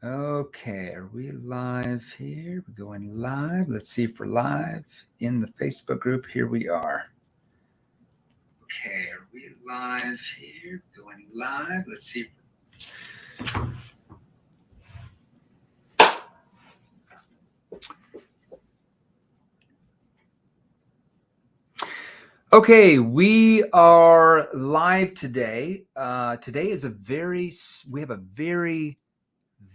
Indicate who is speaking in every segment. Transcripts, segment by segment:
Speaker 1: Okay, are we live here? We're going live. Let's see if we're live in the Facebook group. Here we are. Okay, are we live here? Going live. Let's see. Okay, we are live today. Today is we have a very,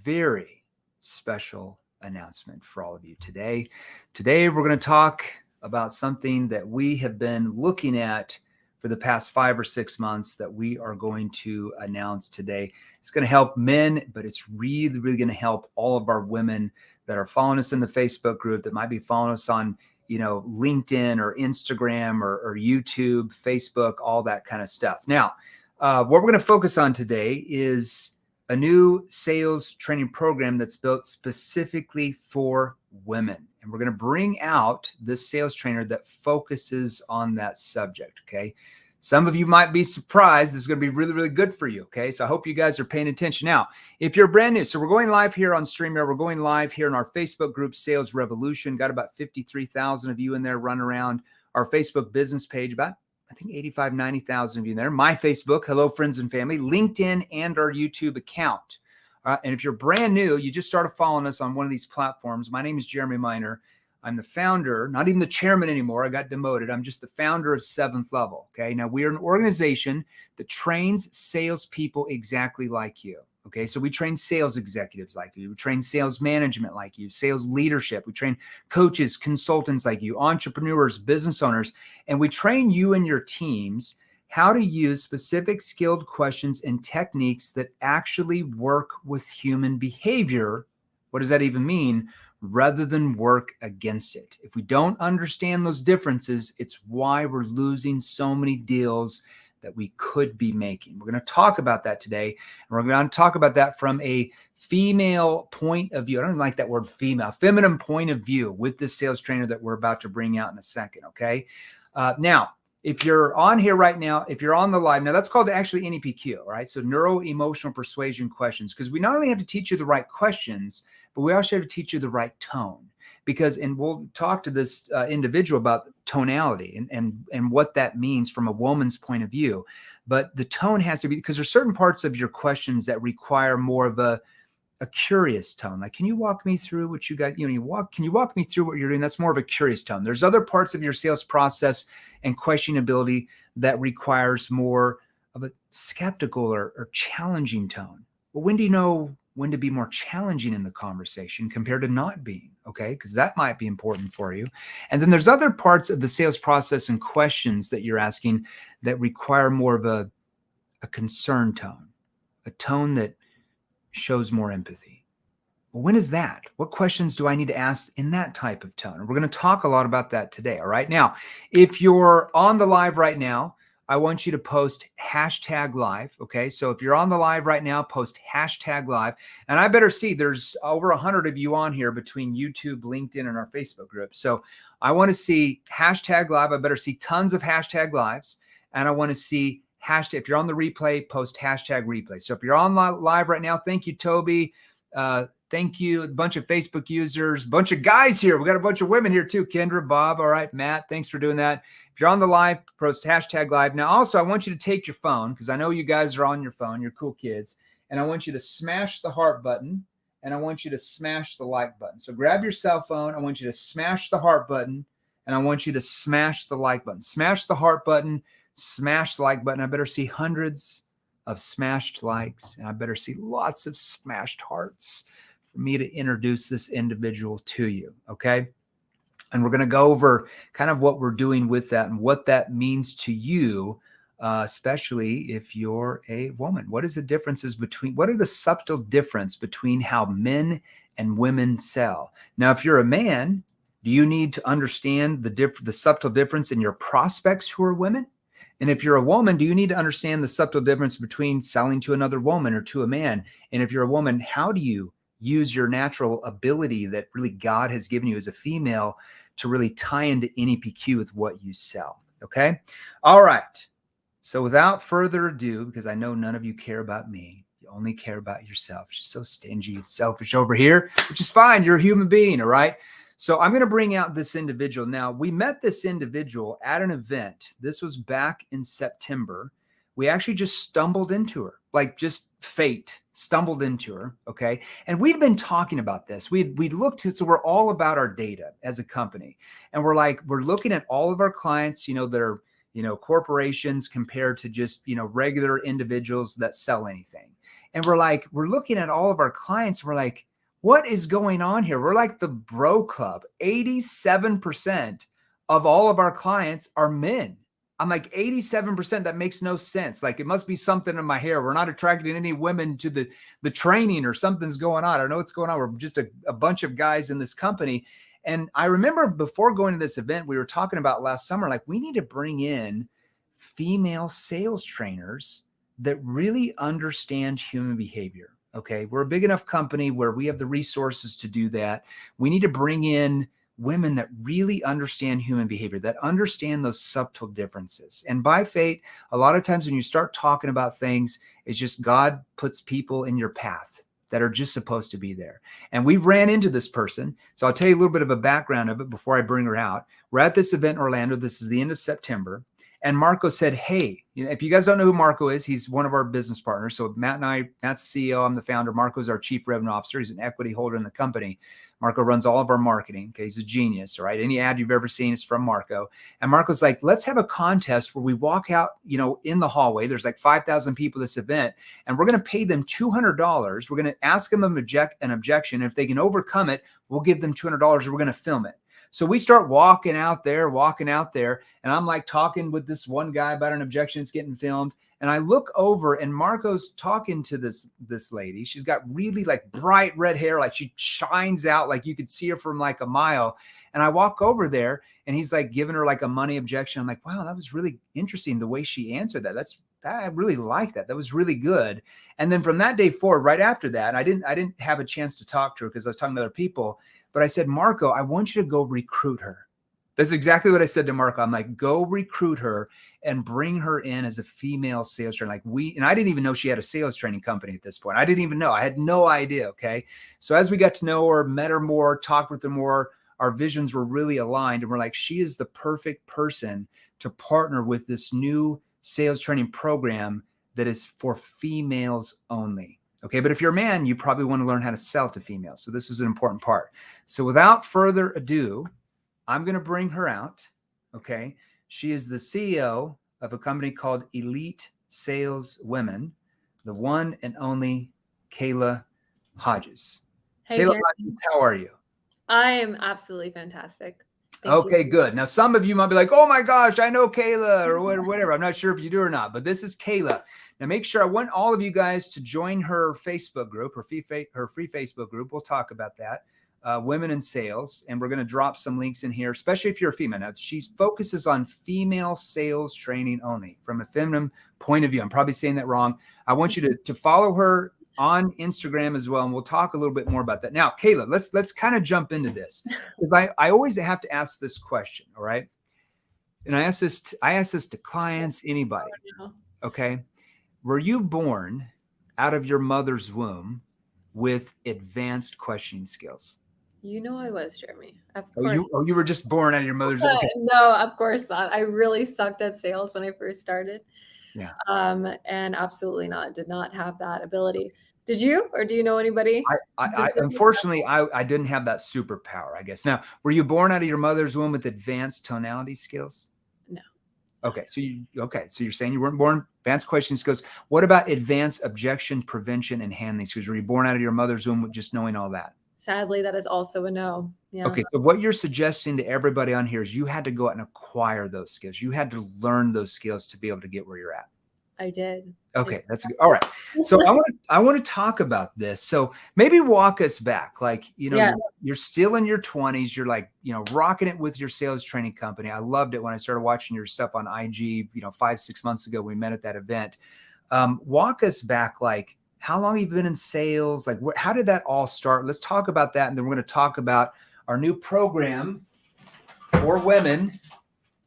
Speaker 1: very special announcement for all of you today. Today, we're going to talk about something that we have been looking at for the past 5 or 6 months that we are going to announce today. It's going to help men, but it's really, really going to help all of our women that are following us in the Facebook group, that might be following us on LinkedIn or Instagram or YouTube, Facebook, all that kind of stuff. Now, what we're going to focus on today is a new sales training program that's built specifically for women. And we're going to bring out this sales trainer that focuses on that subject. Okay. Some of you might be surprised. This is going to be really, really good for you. Okay. So I hope you guys are paying attention. Now, if you're brand new, so we're going live here on StreamYard. We're going live here in our Facebook group, Sales Revolution. Got about 53,000 of you in there running around our Facebook business page, about I think 85, 90,000 of you in there. My Facebook, hello, friends and family, LinkedIn, and our YouTube account. And if you're brand new, you just started following us on one of these platforms. My name is Jeremy Miner. I'm the founder, not even the chairman anymore. I got demoted. I'm just the founder of Seventh Level. Okay. Now we are an organization that trains salespeople exactly like you. Okay. So we train sales executives like you. We train sales management like you, sales leadership. We train coaches, consultants like you, entrepreneurs, business owners, and we train you and your teams how to use specific skilled questions and techniques that actually work with human behavior. What does that even mean? Rather than work against it. If we don't understand those differences, it's why we're losing so many deals that we could be making. We're going to talk about that today. And we're going to talk about that from a female point of view. I don't like that word female, feminine point of view with this sales trainer that we're about to bring out in a second. Okay. Now, if you're on here right now, if you're on the live, now that's called actually NEPQ, right? So neuro emotional persuasion questions, because we not only have to teach you the right questions, but we also have to teach you the right tone. Because, and we'll talk to this individual about tonality and what that means from a woman's point of view. But the tone has to be, because there's certain parts of your questions that require more of a curious tone. Like, can you walk me through what you got? Can you walk me through what you're doing? That's more of a curious tone. There's other parts of your sales process and questionability that requires more of a skeptical or challenging tone. Well, when do you know when to be more challenging in the conversation compared to not being? Okay. Because that might be important for you. And then there's other parts of the sales process and questions that you're asking that require more of a concern tone, a tone that shows more empathy. Well, when is that? What questions do I need to ask in that type of tone? And we're going to talk a lot about that today. All right. Now, if you're on the live right now, I want you to post #live. Okay. So if you're on the live right now, post #live. And I better see there's over 100 of you on here between YouTube, LinkedIn, and our Facebook group. So I want to see #live. I better see tons of #lives. And I want to see if you're on the replay, post #replay. So if you're on live right now, thank you, Toby. Thank you. A bunch of Facebook users, a bunch of guys here. We got a bunch of women here too. Kendra, Bob. All right, Matt, thanks for doing that. If you're on the live, post #live. Now, also, I want you to take your phone, because I know you guys are on your phone. You're cool kids. And I want you to smash the heart button, and I want you to smash the like button. So grab your cell phone. I want you to smash the heart button, and I want you to smash the like button. Smash the heart button, smash the like button. I better see hundreds of smashed likes, and I better see lots of smashed hearts for me to introduce this individual to you. Okay. And we're going to go over kind of what we're doing with that and what that means to you, especially if you're a woman. What is the differences between, what are the subtle difference between how men and women sell? Now, if you're a man, do you need to understand the subtle difference in your prospects who are women? And if you're a woman, do you need to understand the subtle difference between selling to another woman or to a man? And if you're a woman, how do you use your natural ability that really God has given you as a female to really tie into NEPQ with what you sell? Okay. All right. So without further ado, because I know none of you care about me, only care about yourself. She's so stingy and selfish over here, which is fine. You're a human being. All right. So I'm going to bring out this individual. Now, we met this individual at an event. This was back in September. We actually just stumbled into her, like just fate stumbled into her. Okay. And we'd been talking about this. We'd looked at, so we're all about our data as a company. And we're looking at all of our clients, that are, corporations compared to just, regular individuals that sell anything. And we're looking at all of our clients. We're like, what is going on here? We're like the bro club. 87% of all of our clients are men. I'm like 87%. That makes no sense. Like it must be something in my hair. We're not attracting any women to the training, or something's going on. I don't know what's going on. We're just a bunch of guys in this company. And I remember before going to this event, we were talking about last summer, like we need to bring in female sales trainers that really understand human behavior. Okay. We're a big enough company where we have the resources to do that. We need to bring in women that really understand human behavior, that understand those subtle differences. And by fate, a lot of times when you start talking about things, it's just God puts people in your path that are just supposed to be there. And we ran into this person. So I'll tell you a little bit of a background of it before I bring her out. We're at this event in Orlando. This is the end of September. And Marco said, hey, if you guys don't know who Marco is, he's one of our business partners. So Matt's the CEO, I'm the founder. Marco's our chief revenue officer. He's an equity holder in the company. Marco runs all of our marketing. Okay, he's a genius, all right? Any ad you've ever seen is from Marco. And Marco's like, let's have a contest where we walk out, in the hallway. There's like 5,000 people at this event, and we're going to pay them $200. We're going to ask them an objection. If they can overcome it, we'll give them $200, or we're going to film it. So we start walking out there, and I'm like talking with this one guy about an objection that's getting filmed. And I look over, and Marco's talking to this lady. She's got really like bright red hair, like she shines out, like you could see her from like a mile. And I walk over there, and he's like giving her like a money objection. I'm like, wow, that was really interesting the way she answered that. I really like that. That was really good. And then from that day forward, right after that, I didn't have a chance to talk to her because I was talking to other people. But I said, Marco, I want you to go recruit her. That's exactly what I said to Marco. I'm like, go recruit her and bring her in as a female sales trainer. And I didn't even know she had a sales training company at this point. I didn't even know. I had no idea. Okay. So as we got to know her, met her more, talked with her more, our visions were really aligned. And we're like, she is the perfect person to partner with this new sales training program that is for females only. Okay. But if you're a man, you probably want to learn how to sell to females. So this is an important part. So without further ado, I'm going to bring her out. Okay. She is the CEO of a company called Elite Sales Women, the one and only Kayla Hodges.
Speaker 2: Hey,
Speaker 1: Kayla Hodges, how are you?
Speaker 2: I am absolutely fantastic.
Speaker 1: Okay, good. Now, some of you might be like, oh my gosh, I know Kayla or whatever. I'm not sure if you do or not, but this is Kayla. Now, make sure I want all of you guys to join her Facebook group, her free Facebook group. We'll talk about that. Women in Sales. And we're going to drop some links in here, especially if you're a female. Now, she focuses on female sales training only from a feminine point of view. I'm probably saying that wrong. I want you to follow her on Instagram as well. And we'll talk a little bit more about that. Now, Kayla, let's kind of jump into this, because I always have to ask this question. All right. And I ask this to clients, anybody. Okay. Were you born out of your mother's womb with advanced questioning skills?
Speaker 2: I was, Jeremy. Of course.
Speaker 1: You were just born out of your mother's womb? Okay.
Speaker 2: No, of course not. I really sucked at sales when I first started.
Speaker 1: Yeah.
Speaker 2: And absolutely not. Did not have that ability. Did you, or do you know anybody?
Speaker 1: I unfortunately, I didn't have that superpower, I guess. Now, were you born out of your mother's womb with advanced tonality skills?
Speaker 2: No.
Speaker 1: Okay. So you're saying you weren't born advanced questioning skills. What about advanced objection prevention and handling skills? Were you born out of your mother's womb with just knowing all that?
Speaker 2: Sadly, that is also a no. Yeah.
Speaker 1: Okay. So what you're suggesting to everybody on here is you had to go out and acquire those skills. You had to learn those skills to be able to get where you're at.
Speaker 2: I did.
Speaker 1: Okay. That's good. All right. So I want to talk about this. So maybe walk us back. Like, you're still in your 20s. You're like, rocking it with your sales training company. I loved it when I started watching your stuff on IG, 5-6 months ago, we met at that event. Walk us back. Like, how long have you been in sales? Like, how did that all start? Let's talk about that. And then we're going to talk about our new program for women,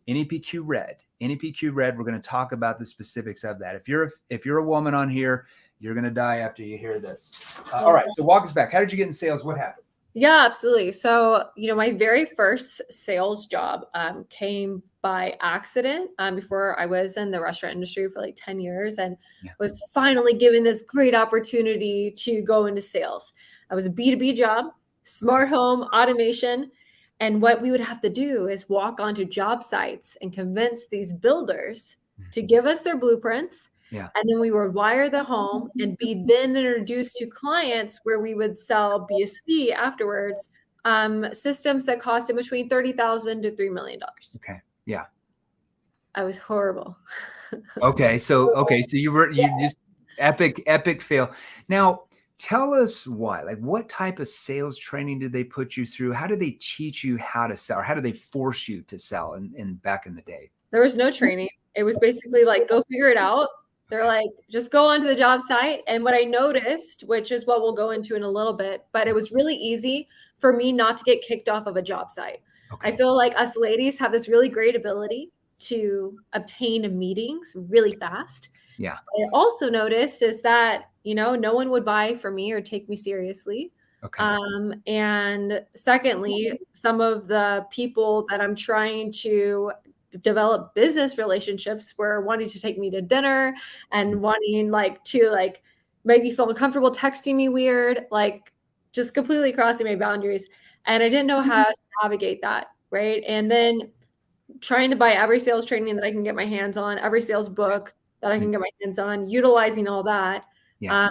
Speaker 1: NEPQ Red. NEPQ Red, we're going to talk about the specifics of that. If you're a woman on here, You're going to die after you hear this. All right. So walk us back. How did you get in sales? What happened?
Speaker 2: Yeah, absolutely. So, my very first sales job came by accident before I was in the restaurant industry for like 10 years and was finally given this great opportunity to go into sales. I was a B2B job, smart home automation. And what we would have to do is walk onto job sites and convince these builders to give us their blueprints.
Speaker 1: Yeah.
Speaker 2: And then we would wire the home and be then introduced to clients where we would sell B2C afterwards, systems that costed between $30,000 to $3 million.
Speaker 1: Okay. Yeah.
Speaker 2: I was horrible.
Speaker 1: Okay. So you just epic fail. Now tell us why. Like, what type of sales training did they put you through? How did they teach you how to sell? Or how did they force you to sell in back in the day?
Speaker 2: There was no training. It was basically like, go figure it out. They're like, just go onto the job site. And what I noticed, which is what we'll go into in a little bit, but it was really easy for me not to get kicked off of a job site. Okay. I feel like us ladies have this really great ability to obtain meetings really fast.
Speaker 1: Yeah.
Speaker 2: What I also noticed is that, no one would buy from me or take me seriously.
Speaker 1: Okay.
Speaker 2: And secondly, some of the people that I'm trying to develop business relationships were wanting to take me to dinner and wanting to make me feel uncomfortable, texting me weird, just completely crossing my boundaries. And I didn't know how to navigate that. Right. And then trying to buy every sales training that I can get my hands on, every sales book that I can get my hands on, utilizing all that.
Speaker 1: Yeah.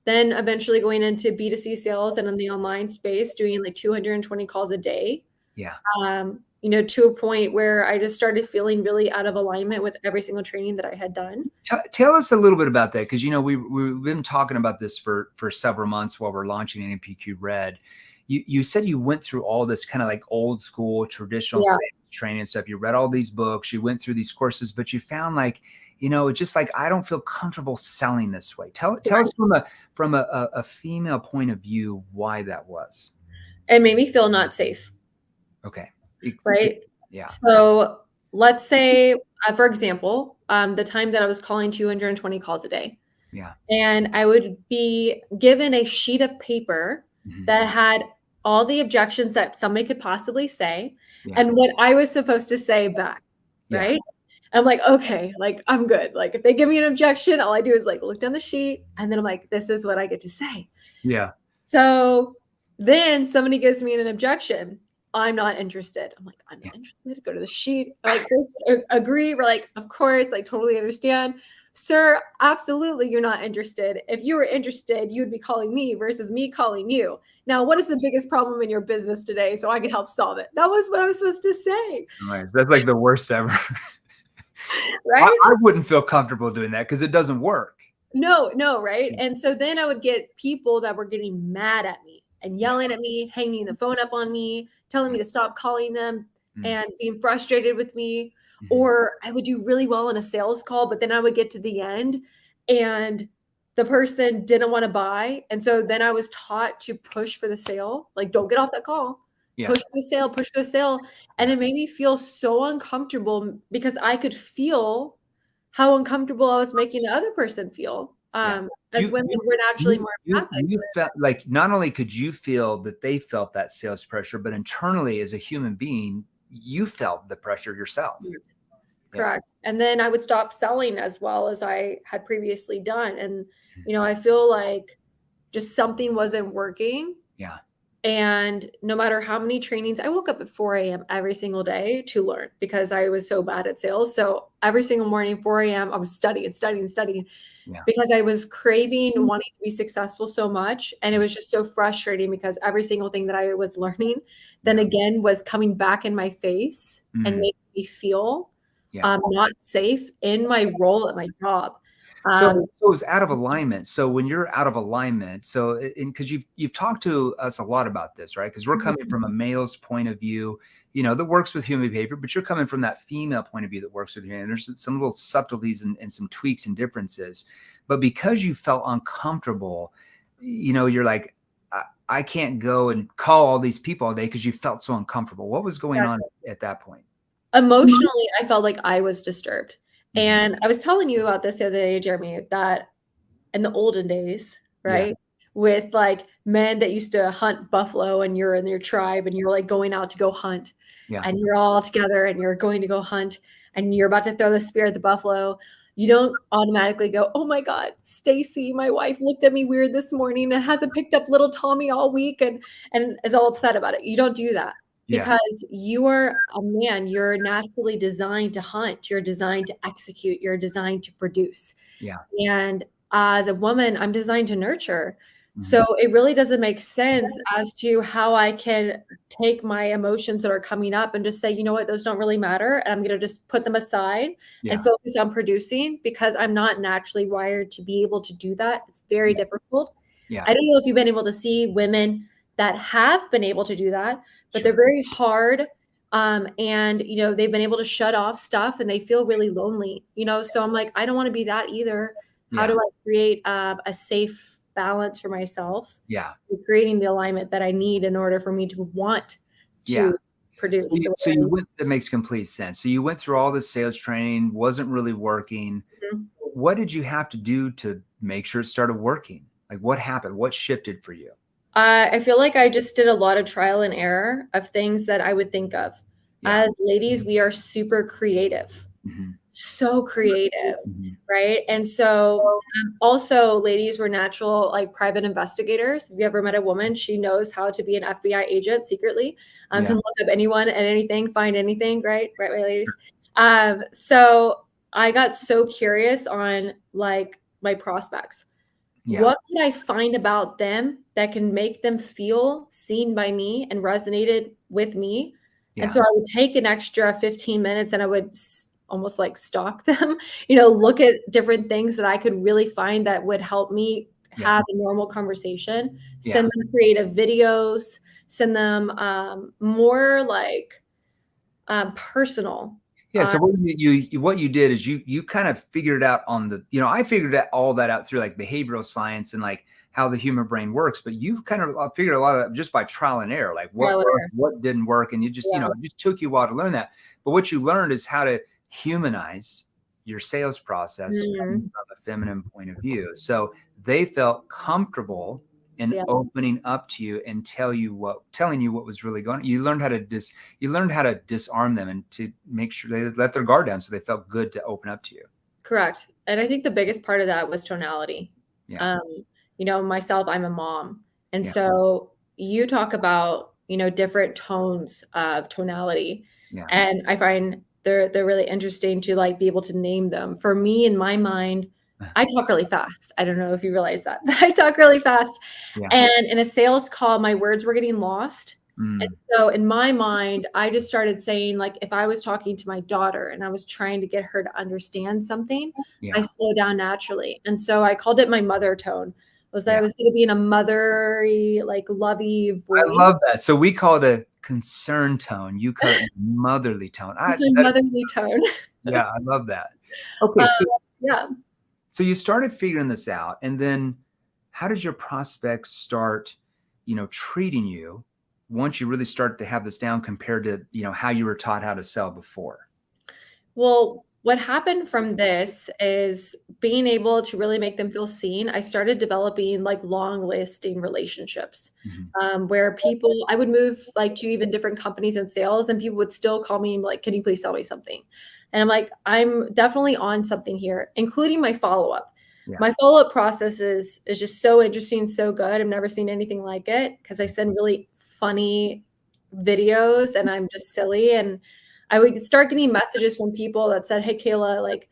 Speaker 2: Then eventually going into B2C sales and in the online space, doing like 220 calls a day.
Speaker 1: Yeah.
Speaker 2: To a point where I just started feeling really out of alignment with every single training that I had done.
Speaker 1: Tell us a little bit about that, because we've been talking about this for several months while we're launching NPQ Red. You said you went through all this kind of like old school traditional sales training and stuff. You read all these books, you went through these courses, but you found it's just like, I don't feel comfortable selling this way. Tell us from a female point of view why that was.
Speaker 2: It made me feel not safe.
Speaker 1: Okay.
Speaker 2: Right.
Speaker 1: Yeah.
Speaker 2: So let's say, for example, the time that I was calling 220 calls a day.
Speaker 1: Yeah.
Speaker 2: And I would be given a sheet of paper that had all the objections that somebody could possibly say and what I was supposed to say back. Right. Yeah. I'm like, okay, I'm good. If they give me an objection, all I do is look down the sheet and then I'm like, this is what I get to say.
Speaker 1: Yeah.
Speaker 2: So then somebody gives me an objection. I'm not interested. I'm like, I'm not interested. Go to the sheet. Agree. We're like, of course, totally understand. Sir, absolutely, you're not interested. If you were interested, you'd be calling me versus me calling you. Now, what is the biggest problem in your business today so I can help solve it? That was what I was supposed to say.
Speaker 1: Right. That's like the worst ever.
Speaker 2: Right?
Speaker 1: I wouldn't feel comfortable doing that because it doesn't work.
Speaker 2: No, right? And so then I would get people that were getting mad at me and yelling at me, hanging the phone up on me, telling me to stop calling them and being frustrated with me. Or I would do really well in a sales call, but then I would get to the end and the person didn't want to buy. And so then I was taught to push for the sale. Don't get off that call. Yeah. Push for the sale. And it made me feel so uncomfortable because I could feel how uncomfortable I was making the other person feel. As women, we're naturally more empathic.
Speaker 1: You felt not only could you feel that they felt that sales pressure, but internally as a human being, you felt the pressure yourself.
Speaker 2: Correct. Yeah. And then I would stop selling as well as I had previously done. And, I feel like just something wasn't working.
Speaker 1: Yeah.
Speaker 2: And no matter how many trainings, I woke up at 4 a.m. every single day to learn because I was so bad at sales. So every single morning, 4 a.m., I was studying. Yeah. Because I was craving wanting to be successful so much. And it was just so frustrating because every single thing that I was learning then again was coming back in my face and making me feel not safe in my role at my job.
Speaker 1: So it's out of alignment. So when you're out of alignment, because you've talked to us a lot about this, right? Because we're coming from a male's point of view, that works with human behavior, but you're coming from that female point of view that works with human. And there's some little subtleties and some tweaks and differences. But because you felt uncomfortable, you're like, I can't go and call all these people all day because you felt so uncomfortable. What was going on at that point?
Speaker 2: Emotionally, I felt like I was disturbed. And I was telling you about this the other day, Jeremy, that in the olden days,
Speaker 1: Yeah.
Speaker 2: right? With like men that used to hunt buffalo and you're in your tribe and you're like going out to go hunt
Speaker 1: Yeah.
Speaker 2: and you're all together and you're going to go hunt and you're about to throw the spear at the buffalo. You don't automatically go, oh my God, Stacy, my wife looked at me weird this morning and hasn't picked up little Tommy all week and is all upset about it. You don't do that
Speaker 1: Yeah.
Speaker 2: because you are a man. You're naturally designed to hunt. You're designed to execute. You're designed to produce.
Speaker 1: Yeah.
Speaker 2: And as a woman, I'm designed to nurture.
Speaker 1: Mhm.
Speaker 2: So it really doesn't make sense as to how I can take my emotions that are coming up and just say, you know what, those don't really matter. And I'm going to just put them aside and
Speaker 1: Yeah.
Speaker 2: focus on producing because I'm not naturally wired to be able to do that. It's very
Speaker 1: Yeah.
Speaker 2: difficult.
Speaker 1: Yeah.
Speaker 2: I don't know if you've been able to see women that have been able to do that, but they're
Speaker 1: Sure.
Speaker 2: very hard. And they've been able to shut off stuff and they feel really lonely, so I'm like, I don't want to be that either. How
Speaker 1: Yeah.
Speaker 2: do I create a safe balance for myself,
Speaker 1: Yeah.
Speaker 2: creating the alignment that I need in order for me to want
Speaker 1: Yeah.
Speaker 2: to produce the
Speaker 1: So
Speaker 2: way
Speaker 1: you went, that makes complete sense. So you went through all this sales training, wasn't really working.
Speaker 2: Mhm.
Speaker 1: What did you have to do to make sure it started working? Like what happened? What shifted for you?
Speaker 2: I feel like I just did a lot of trial and error of things that I would think of.
Speaker 1: Yeah.
Speaker 2: As ladies, we are super creative.
Speaker 1: Mm-hmm.
Speaker 2: So creative,
Speaker 1: Mm-hmm.
Speaker 2: right? And so also ladies were natural like private investigators. If you ever met a woman, she knows how to be an FBI agent secretly.
Speaker 1: Yeah.
Speaker 2: Can look up anyone and anything, find anything, right, ladies. So I got so curious on like my prospects.
Speaker 1: Yeah.
Speaker 2: What could I find about them that can make them feel seen by me and resonated with me? And
Speaker 1: Yeah.
Speaker 2: so I would take an extra 15 minutes and I would almost like stalk them, look at different things that I could really find that would help me
Speaker 1: Yeah.
Speaker 2: have a normal conversation,
Speaker 1: Yeah.
Speaker 2: send them creative videos, send them more like personal.
Speaker 1: Yeah. So what you did is you kind of figured it out on the, I figured all that out through like behavioral science and like how the human brain works, but you kind of figured a lot of that just by trial and error, like what worked, what didn't work. And you just,
Speaker 2: Yeah.
Speaker 1: it just took you a while to learn that. But what you learned is how to humanize your sales process from a feminine point of view. So they felt comfortable in opening up to you and telling you what was really going on. You learned how to disarm them and to make sure they let their guard down so they felt good to open up to you.
Speaker 2: Correct. And I think the biggest part of that was tonality.
Speaker 1: Yeah.
Speaker 2: Myself, I'm a mom. And
Speaker 1: Yeah.
Speaker 2: so you talk about, different tones of tonality.
Speaker 1: Yeah.
Speaker 2: And I find they're really interesting to like be able to name them. For me, in my mind, I talk really fast. I don't know if you realize that, but I talk really fast.
Speaker 1: Yeah.
Speaker 2: And in a sales call, my words were getting lost. And so in my mind, I just started saying, like, if I was talking to my daughter and I was trying to get her to understand something, I slow down naturally. And so I called it my mother tone. I was going to be in a mothery, like lovey voice.
Speaker 1: I love that. So we call it a concern tone. You call it motherly tone.
Speaker 2: It's a motherly tone.
Speaker 1: Yeah, I love that. Okay,
Speaker 2: yeah.
Speaker 1: So you started figuring this out, and then how did your prospects start, treating you once you really start to have this down compared to, how you were taught how to sell before?
Speaker 2: Well, what happened from this is being able to really make them feel seen. I started developing like long lasting relationships where I would move like to even different companies in sales and people would still call me like, can you please sell me something? And I'm like, I'm definitely on something here, including my follow-up.
Speaker 1: Yeah.
Speaker 2: My follow-up process is just so interesting, so good. I've never seen anything like it because I send really funny videos and I'm just silly. And I would start getting messages from people that said, hey, Kayla, like,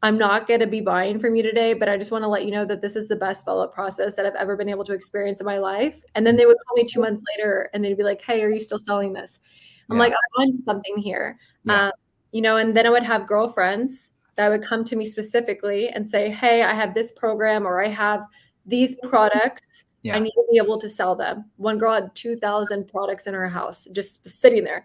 Speaker 2: I'm not going to be buying from you today, but I just want to let you know that this is the best follow-up process that I've ever been able to experience in my life. And then they would call me 2 months later and they'd be like, hey, are you still selling this? I'm like, I'm on something here. And then I would have girlfriends that would come to me specifically and say, hey, I have this program or I have these products. I need to be able to sell them. One girl had 2,000 products in her house just sitting there.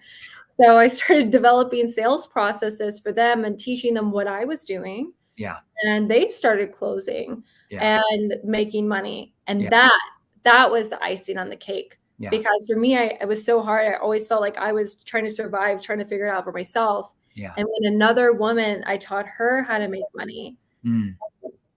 Speaker 2: So I started developing sales processes for them and teaching them what I was doing.
Speaker 1: Yeah.
Speaker 2: And they started closing and making money. And that was the icing on the cake.
Speaker 1: Yeah.
Speaker 2: Because for me, it was so hard. I always felt like I was trying to survive, trying to figure it out for myself.
Speaker 1: Yeah.
Speaker 2: And when another woman, I taught her how to make money.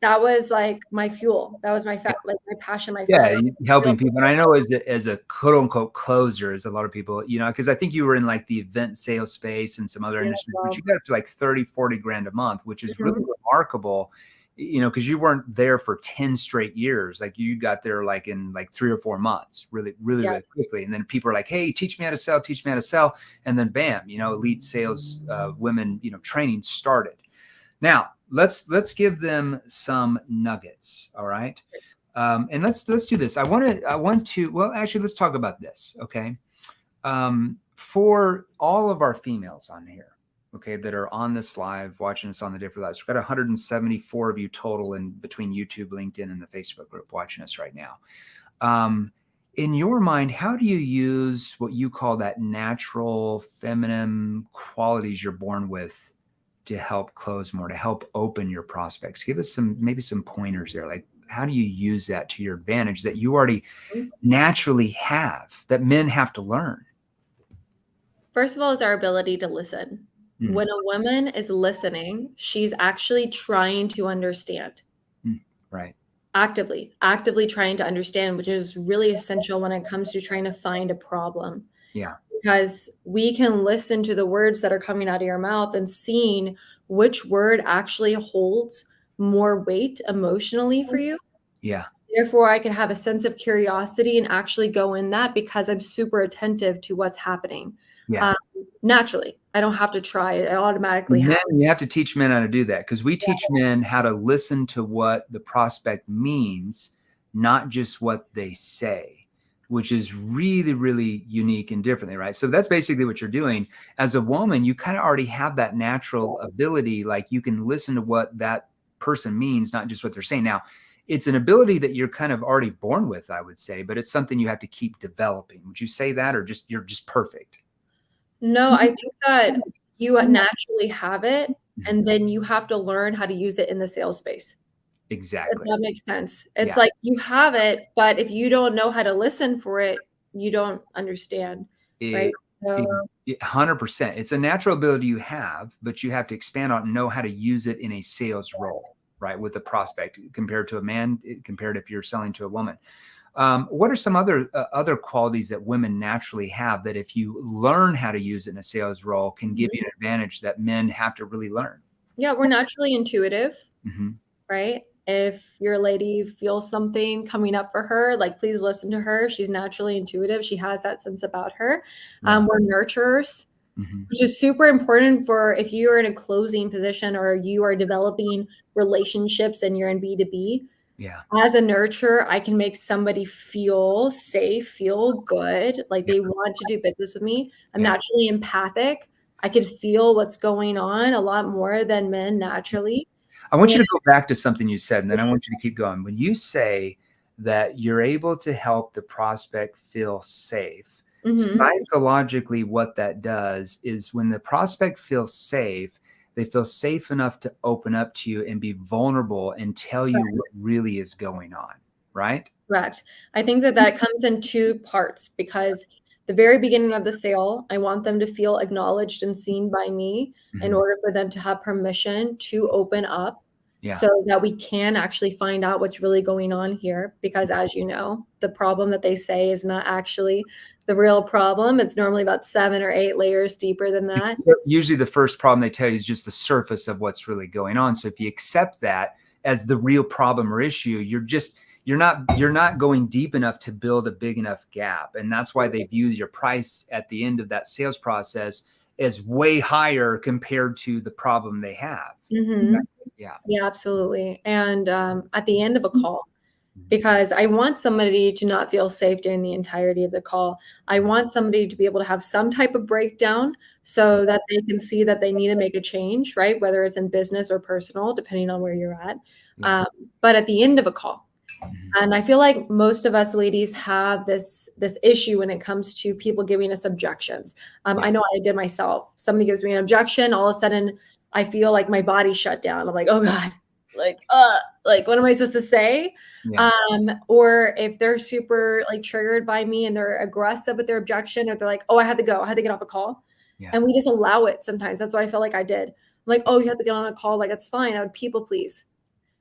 Speaker 2: that was like my fuel. That was my like my passion, my
Speaker 1: Yeah,
Speaker 2: fire.
Speaker 1: helping people. And I know as a quote unquote closer, as a lot of people, because I think you were in like the event sales space and some other industries, but you got up to like 30, 40 grand a month, which is really remarkable, because you weren't there for 10 straight years. Like you got there like in like 3 or 4 months, really, really, really quickly. And then people are like, hey, teach me how to sell, teach me how to sell. And then bam, elite sales women, training started. Now let's give them some nuggets. All right. And let's do this. I want to, well, actually, let's talk about this. Okay. For all of our females on here, okay, that are on this live, watching us on the different lives, we've got 174 of you total in between YouTube, LinkedIn, and the Facebook group watching us right now. In your mind, how do you use what you call that natural feminine qualities you're born with to help close more, to help open your prospects? Give us maybe some pointers there. Like, how do you use that to your advantage that you already naturally have, that men have to learn?
Speaker 2: First of all, is our ability to listen. When a woman is listening, she's actually trying to understand.
Speaker 1: Right.
Speaker 2: Actively trying to understand, which is really essential when it comes to trying to find a problem.
Speaker 1: Yeah.
Speaker 2: Because we can listen to the words that are coming out of your mouth and seeing which word actually holds more weight emotionally for you.
Speaker 1: Yeah.
Speaker 2: Therefore, I can have a sense of curiosity and actually go in that because I'm super attentive to what's happening.
Speaker 1: Yeah.
Speaker 2: Naturally, I don't have to try it. I automatically
Speaker 1: Men,
Speaker 2: happen.
Speaker 1: you have to teach men how to do that, because we teach men how to listen to what the prospect means, not just what they say, which is really, really unique and differently, right? So that's basically what you're doing. As a woman, you kind of already have that natural ability. Like you can listen to what that person means, not just what they're saying. Now, it's an ability that you're kind of already born with, I would say, but it's something you have to keep developing. Would you say that, or just you're just perfect?
Speaker 2: No, I think that you naturally have it, and then you have to learn how to use it in the sales space. If
Speaker 1: Exactly.
Speaker 2: that makes sense. It's like you have it, but if you don't know how to listen for it, you don't understand, right? So
Speaker 1: 100%. It's a natural ability you have, but you have to expand on and know how to use it in a sales role, right? With a prospect compared to a man, compared if you're selling to a woman. What are some other qualities that women naturally have that if you learn how to use it in a sales role can give you an advantage that men have to really learn?
Speaker 2: Yeah, we're naturally intuitive, right? If your lady feels something coming up for her, like please listen to her. She's naturally intuitive. She has that sense about her. We're nurturers, which is super important for if you are in a closing position or you are developing relationships and you're in B2B.
Speaker 1: Yeah.
Speaker 2: As a nurturer, I can make somebody feel safe, feel good, like they want to do business with me. I'm naturally empathic. I could feel what's going on a lot more than men naturally.
Speaker 1: I want you to go back to something you said, and then I want you to keep going. When you say that you're able to help the prospect feel safe, psychologically, what that does is when the prospect feels safe, they feel safe enough to open up to you and be vulnerable and tell you what really is going on, right?
Speaker 2: Correct. I think that comes in two parts because the very beginning of the sale, I want them to feel acknowledged and seen by me in order for them to have permission to open up so that we can actually find out what's really going on here. Because as you know, the problem that they say is not actually the real problem. It's normally about 7 or 8 layers deeper than that.
Speaker 1: Usually the first problem they tell you is just the surface of what's really going on. So if you accept that as the real problem or issue, you're not going deep enough to build a big enough gap. And that's why they view your price at the end of that sales process as way higher compared to the problem they have.
Speaker 2: Yeah, absolutely. And at the end of a call, because I want somebody to not feel safe during the entirety of the call. I want somebody to be able to have some type of breakdown so that they can see that they need to make a change, right? Whether it's in business or personal, depending on where you're at. But at the end of a call, and I feel like most of us ladies have this issue when it comes to people giving us objections. I know I did myself. Somebody gives me an objection, all of a sudden I feel like my body shut down. I'm like, oh God, like what am I supposed to say? Or if they're super like triggered by me and they're aggressive with their objection, or they're like, oh, I had to go, I had to get off a call. And we just allow it sometimes. That's what I felt like I did. I'm like, oh, you have to get on a call. Like, that's fine. I would people please.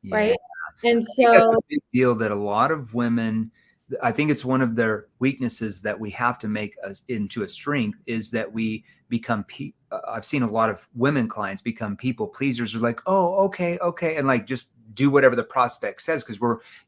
Speaker 1: Yeah.
Speaker 2: right? And
Speaker 1: I think that's
Speaker 2: so
Speaker 1: a big deal that a lot of women, I think it's one of their weaknesses that we have to make us into a strength is that we become, I've seen a lot of women clients become people pleasers, are like, oh, okay, okay. And like, just do whatever the prospect says. Cause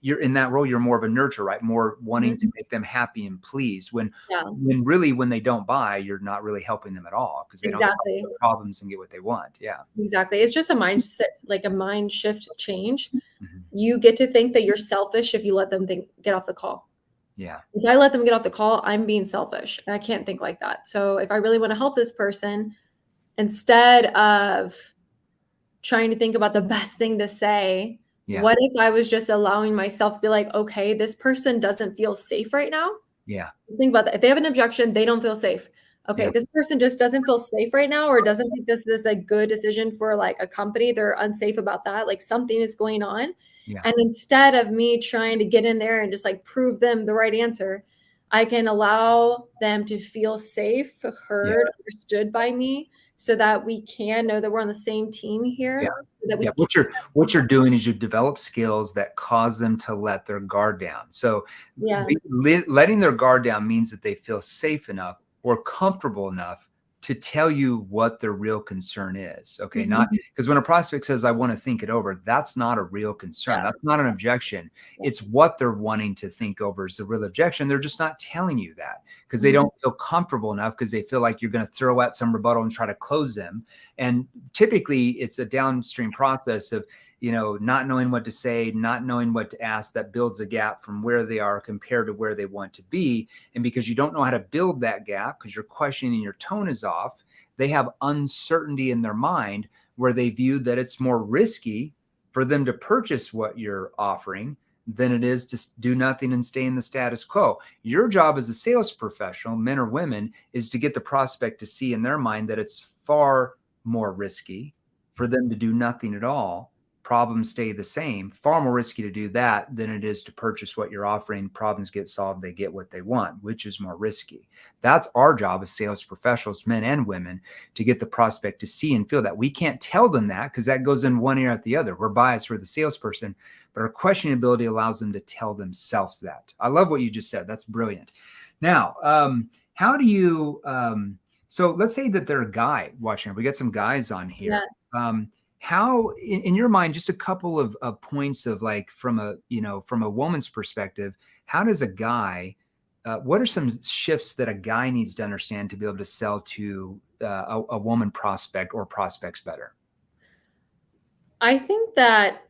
Speaker 1: you're in that role, you're more of a nurturer, right? More wanting to make them happy and pleased
Speaker 2: yeah,
Speaker 1: when really, when they don't buy, you're not really helping them at all because they don't solve
Speaker 2: exactly.
Speaker 1: the problems and get what they want. Yeah.
Speaker 2: Exactly. It's just a mindset, like a mind shift change.
Speaker 1: Mhm.
Speaker 2: You get to think that you're selfish if you let them get off the call.
Speaker 1: Yeah.
Speaker 2: If I let them get off the call, I'm being selfish. And I can't think like that. So if I really want to help this person, instead of trying to think about the best thing to say,
Speaker 1: Yeah.
Speaker 2: what if I was just allowing myself to be like, okay, this person doesn't feel safe right now?
Speaker 1: Yeah.
Speaker 2: Think about that. If they have an objection, they don't feel safe. Okay,
Speaker 1: Yeah.
Speaker 2: this person just doesn't feel safe right now, or doesn't think this is a good decision for like a company. They're unsafe about that. Like something is going on.
Speaker 1: Yeah.
Speaker 2: And instead of me trying to get in there and just like prove them the right answer, I can allow them to feel safe,
Speaker 1: Yeah.
Speaker 2: heard, understood by me, so that we can know that we're on the same team
Speaker 1: Yeah.
Speaker 2: here. So that we
Speaker 1: Yeah, what you're doing is you develop skills that cause them to let their guard down. So
Speaker 2: yeah.
Speaker 1: letting their guard down means that they feel safe enough or comfortable enough to tell you what their real concern is. Okay, not because when a prospect says, I want to think it over, that's not a real concern.
Speaker 2: Yeah.
Speaker 1: That's not an objection. It's what they're wanting to think over is the real objection. They're just not telling you that because they don't feel comfortable enough because they feel like you're going to throw out some rebuttal and try to close them. And typically it's a downstream process of, not knowing what to say, not knowing what to ask, that builds a gap from where they are compared to where they want to be. And because you don't know how to build that gap, because you're questioning and your tone is off, they have uncertainty in their mind where they view that it's more risky for them to purchase what you're offering than it is to do nothing and stay in the status quo. Your job as a sales professional, men or women, is to get the prospect to see in their mind that it's far more risky for them to do nothing at all. Problems stay the same. Far more risky to do that than it is to purchase what you're offering. Problems get solved, they get what they want, which is more risky. That's our job as sales professionals, men and women, to get the prospect to see and feel that. We can't tell them that because that goes in one ear at the other. We're biased for the salesperson, but our questioning ability allows them to tell themselves that. I love what you just said. That's brilliant. Now, how do you, so let's say that they're a guy watching. We got some guys on here.
Speaker 2: Yeah.
Speaker 1: How, in your mind, just a couple of points of like from a woman's perspective, how does a guy, what are some shifts that a guy needs to understand to be able to sell to a woman prospect or prospects better?
Speaker 2: I think that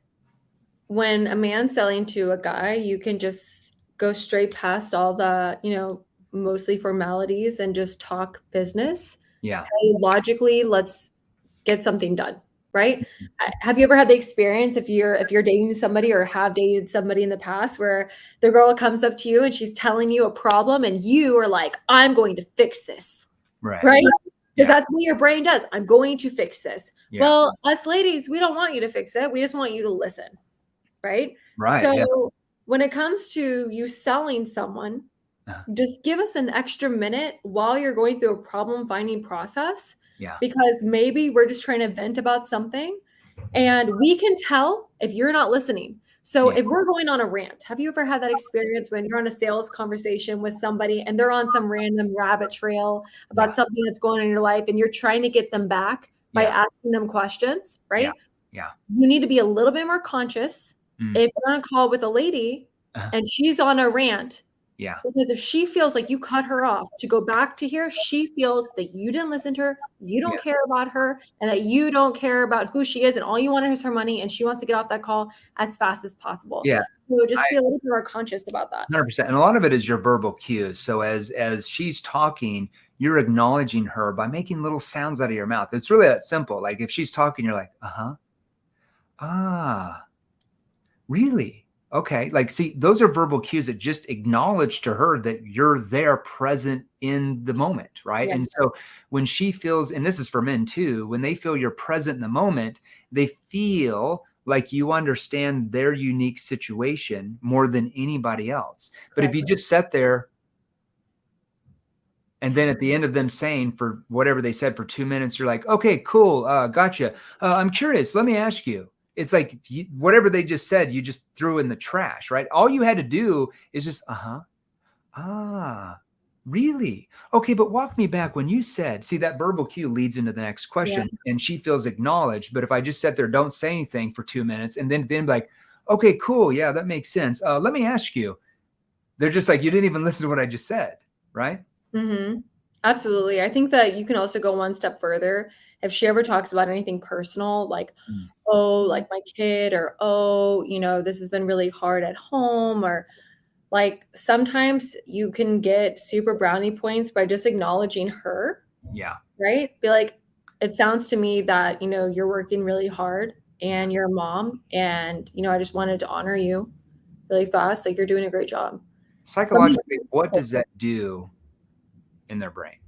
Speaker 2: when a man's selling to a guy, you can just go straight past all the, mostly formalities and just talk business.
Speaker 1: Yeah.
Speaker 2: Hey, logically, let's get something done, right? Have you ever had the experience if you're dating somebody or have dated somebody in the past where the girl comes up to you and she's telling you a problem and you are like, I'm going to fix this,
Speaker 1: Right.
Speaker 2: right? Because
Speaker 1: Yeah.
Speaker 2: that's what your brain does. I'm going to fix this.
Speaker 1: Yeah.
Speaker 2: Well, us ladies, we don't want you to fix it. We just want you to listen, right?
Speaker 1: Right. Yeah.
Speaker 2: So when it comes to you selling someone, just give us an extra minute while you're going through a problem finding process,
Speaker 1: Yeah.
Speaker 2: because maybe we're just trying to vent about something and we can tell if you're not listening. So
Speaker 1: Yeah.
Speaker 2: if we're going on a rant, have you ever had that experience when you're on a sales conversation with somebody and they're on some random rabbit trail about something that's going on in your life and you're trying to get them back by asking them questions, right?
Speaker 1: Yeah.
Speaker 2: You need to be a little bit more conscious. If you're on a call with a lady and she's on a rant,
Speaker 1: Yeah.
Speaker 2: because if she feels like you cut her off to go back to here, she feels that you didn't listen to her, you don't care about her, and that you don't care about who she is, and all you want is her money, and she wants to get off that call as fast as possible.
Speaker 1: Yeah.
Speaker 2: So just be a little bit more conscious about that.
Speaker 1: 100%. And a lot of it is your verbal cues. So as she's talking, you're acknowledging her by making little sounds out of your mouth. It's really that simple. Like if she's talking, you're like, ah, really? Okay. Like, see, those are verbal cues that just acknowledge to her that you're there present in the moment. Right.
Speaker 2: Yeah.
Speaker 1: And so when she feels, and this is for men too, when they feel you're present in the moment, they feel like you understand their unique situation more than anybody else. But if you just sat there and then at the end of them saying for whatever they said for 2 minutes, you're like, okay, cool. Gotcha. I'm curious. Let me ask you, it's like whatever they just said, you just threw in the trash, right? All you had to do is just, really? Okay, but walk me back when you said, see, that verbal cue leads into the next question, and she feels acknowledged. But if I just sat there, don't say anything for 2 minutes, and then like, okay, cool, yeah, that makes sense. Let me ask you. They're just like, you didn't even listen to what I just said, right?
Speaker 2: Mm-hmm. Absolutely. I think that you can also go one step further. If she ever talks about anything personal, like, oh, like my kid, or, oh, this has been really hard at home, or like sometimes you can get super brownie points by just acknowledging her.
Speaker 1: Yeah.
Speaker 2: Right? Be like, it sounds to me that, you're working really hard and you're a mom, and, I just wanted to honor you really fast. Like, you're doing a great job.
Speaker 1: Psychologically, what does that do in their brain?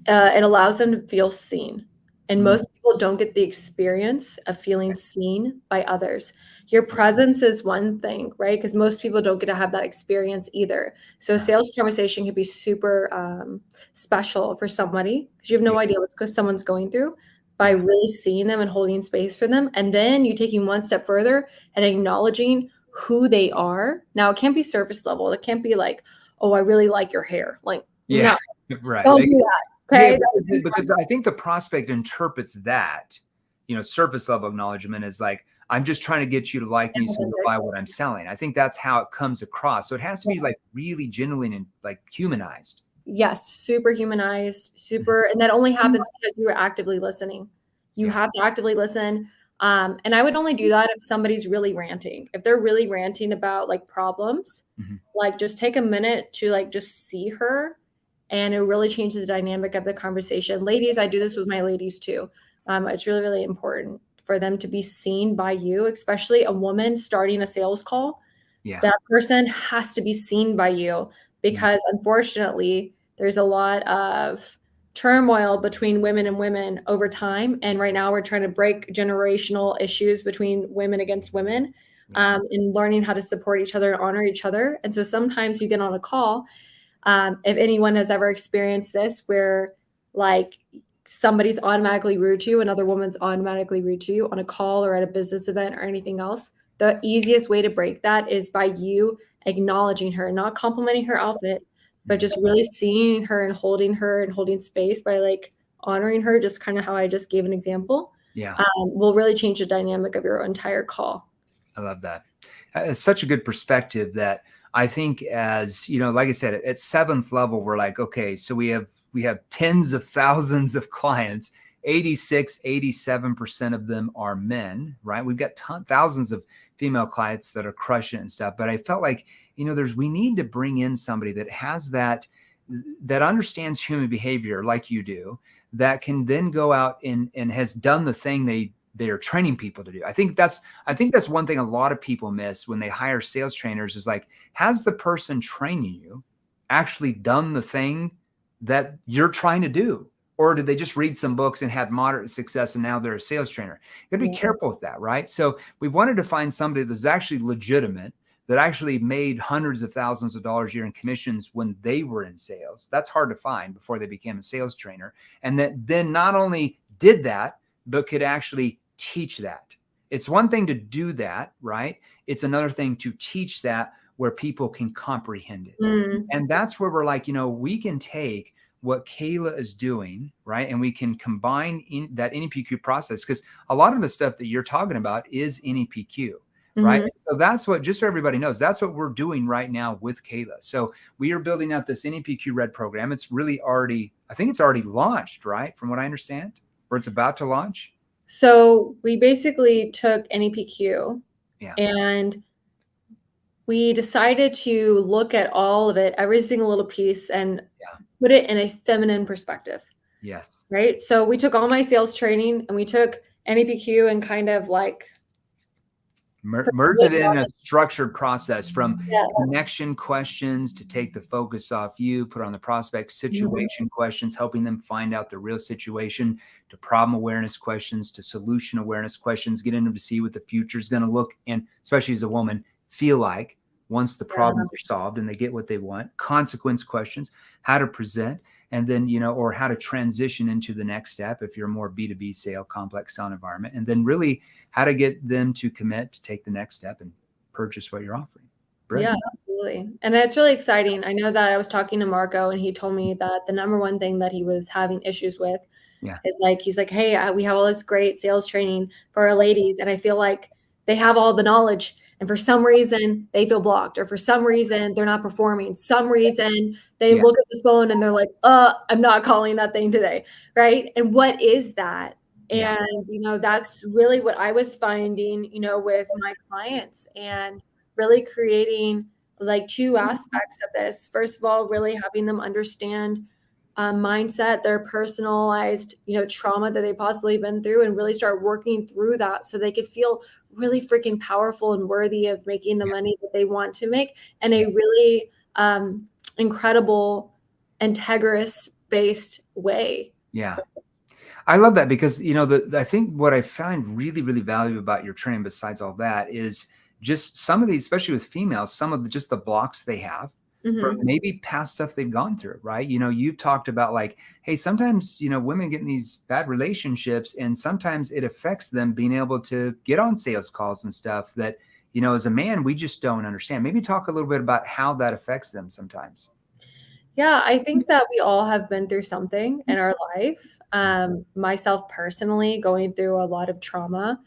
Speaker 2: It allows them to feel seen. And most people don't get the experience of feeling seen by others. Your presence is one thing, right? Because most people don't get to have that experience either. So a sales conversation can be super special for somebody, because you have no idea what someone's going through, by really seeing them and holding space for them. And then you taking one step further and acknowledging who they are. Now, it can't be surface level. It can't be like, oh, I really like your hair. Like, no,
Speaker 1: right.
Speaker 2: Don't do that. Okay.
Speaker 1: Yeah, because I think the prospect interprets that, surface level acknowledgement is like, I'm just trying to get you to like me so you buy what I'm selling. I think that's how it comes across. So it has to be like really genuine and like humanized.
Speaker 2: Yes, super humanized, and that only happens because you are actively listening. You have to actively listen. And I would only do that if somebody's really ranting. If they're really ranting about like problems, like just take a minute to like just see her, and it really changes the dynamic of the conversation. Ladies, I do this with my ladies too. It's really, really important for them to be seen by you, especially a woman starting a sales call. That person has to be seen by you, because unfortunately, there's a lot of turmoil between women and women over time. And right now we're trying to break generational issues between women against women, and learning how to support each other and honor each other. And so sometimes you get on a call. If anyone has ever experienced this, where like somebody's automatically rude to you, another woman's automatically rude to you on a call or at a business event or anything else, the easiest way to break that is by you acknowledging her, not complimenting her outfit, but just really seeing her and holding space by like honoring her, just kind of how I just gave an example. Will really change the dynamic of your entire call.
Speaker 1: I love that. It's such a good perspective that I think, as like I said, at seventh level, we're like, okay, so we have tens of thousands of clients. 87% of them are men, right? We've got thousands of female clients that are crushing it and stuff. But I felt like, we need to bring in somebody that has that understands human behavior like you do, that can then go out and has done the thing they are training people to do. I think that's one thing a lot of people miss when they hire sales trainers, is like, has the person training you actually done the thing that you're trying to do? Or did they just read some books and had moderate success and now they're a sales trainer? You gotta be careful with that, right? So we wanted to find somebody that's actually legitimate, that actually made hundreds of thousands of dollars a year in commissions when they were in sales. That's hard to find before they became a sales trainer. And that then not only did that, but could actually teach that. It's one thing to do that, right? It's another thing to teach that where people can comprehend it. And that's where we're like, we can take what Kayla is doing, right? And we can combine in that NEPQ process, because a lot of the stuff that you're talking about is NEPQ, right? So that's what, just so everybody knows, that's what we're doing right now with Kayla. So we are building out this NEPQ Red program. It's really already, I think it's already launched, right? From what I understand, or it's about to launch.
Speaker 2: So we basically took NEPQ and we decided to look at all of it, every single little piece, and put it in a feminine perspective.
Speaker 1: Yes.
Speaker 2: Right. So we took all my sales training and we took NEPQ and kind of like
Speaker 1: merge it in a structured process, from connection questions to take the focus off you, put on the prospect, situation questions, helping them find out the real situation, to problem awareness questions, to solution awareness questions, getting them to see what the future is going to look, and especially as a woman, feel like once the problems are solved and they get what they want, consequence questions, how to present. and then, you know, or how to transition into the next step if you're a more B2B sale, complex sale environment, and then really how to get them to commit to take the next step and purchase what you're offering.
Speaker 2: Yeah,
Speaker 1: Brilliant.
Speaker 2: absolutely. And it's really exciting. I know that I was talking to Marco and he told me that the number one thing that he was having issues with
Speaker 1: Yeah.
Speaker 2: is like, he's like, hey, we have all this great sales training for our ladies. And I feel like they have all the knowledge. And for some reason, they feel blocked, or for some reason, they're not performing. Some reason they
Speaker 1: Yeah.
Speaker 2: look at the phone and they're like, I'm not calling that thing today. Right. And what is that?
Speaker 1: Yeah.
Speaker 2: And, you know, that's really what I was finding, you know, with my clients, and really creating like two aspects of this. First of all, really having them understand mindset, their personalized, you know, trauma that they possibly been through, and really start working through that so they could feel really freaking powerful and worthy of making the
Speaker 1: Yeah.
Speaker 2: money that they want to make in a
Speaker 1: Yeah.
Speaker 2: really incredible, integrous based way.
Speaker 1: Yeah. I love that because, you know, I think what I find really, really valuable about your training, besides all that, is just some of these, especially with females, some of just the blocks they have from maybe past stuff they've gone through, right? You know, you've talked about like, hey, sometimes, you know, women get in these bad relationships and sometimes it affects them being able to get on sales calls and stuff that, you know, as a man, we just don't understand. Maybe talk a little bit about how that affects them sometimes.
Speaker 2: Yeah, I think that we all have been through something in our life. Myself personally, going through a lot of trauma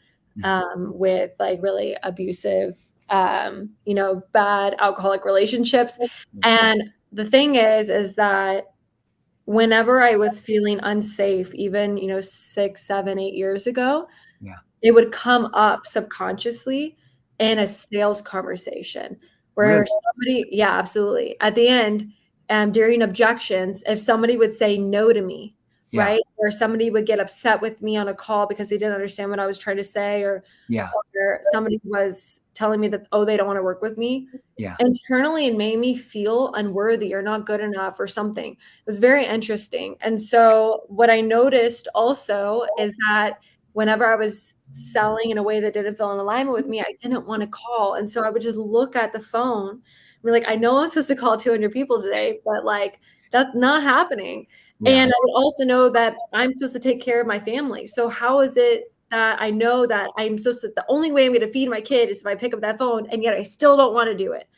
Speaker 2: with like really abusive, you know, bad alcoholic relationships. And the thing is that whenever I was feeling unsafe, even, you know, 6, 7, 8 years ago,
Speaker 1: Yeah.
Speaker 2: it would come up subconsciously in a sales conversation
Speaker 1: Really?
Speaker 2: where somebody, yeah, absolutely. At the end, during objections, if somebody would say no to me,
Speaker 1: Yeah.
Speaker 2: right? Or somebody would get upset with me on a call because they didn't understand what I was trying to say,
Speaker 1: Yeah.
Speaker 2: or somebody was telling me that, oh, they don't want to work with me.
Speaker 1: Yeah.
Speaker 2: Internally, it made me feel unworthy or not good enough or something. It was very interesting. And so what I noticed also is that whenever I was selling in a way that didn't feel in alignment with me, I didn't want to call. And so I would just look at the phone and be like, I know I'm supposed to call 200 people today, but like, that's not happening.
Speaker 1: Yeah.
Speaker 2: And I would also know that I'm supposed to take care of my family. So how is it that I know that I'm supposed to, the only way I'm going to feed my kid is if I pick up that phone, and yet I still don't want to do it?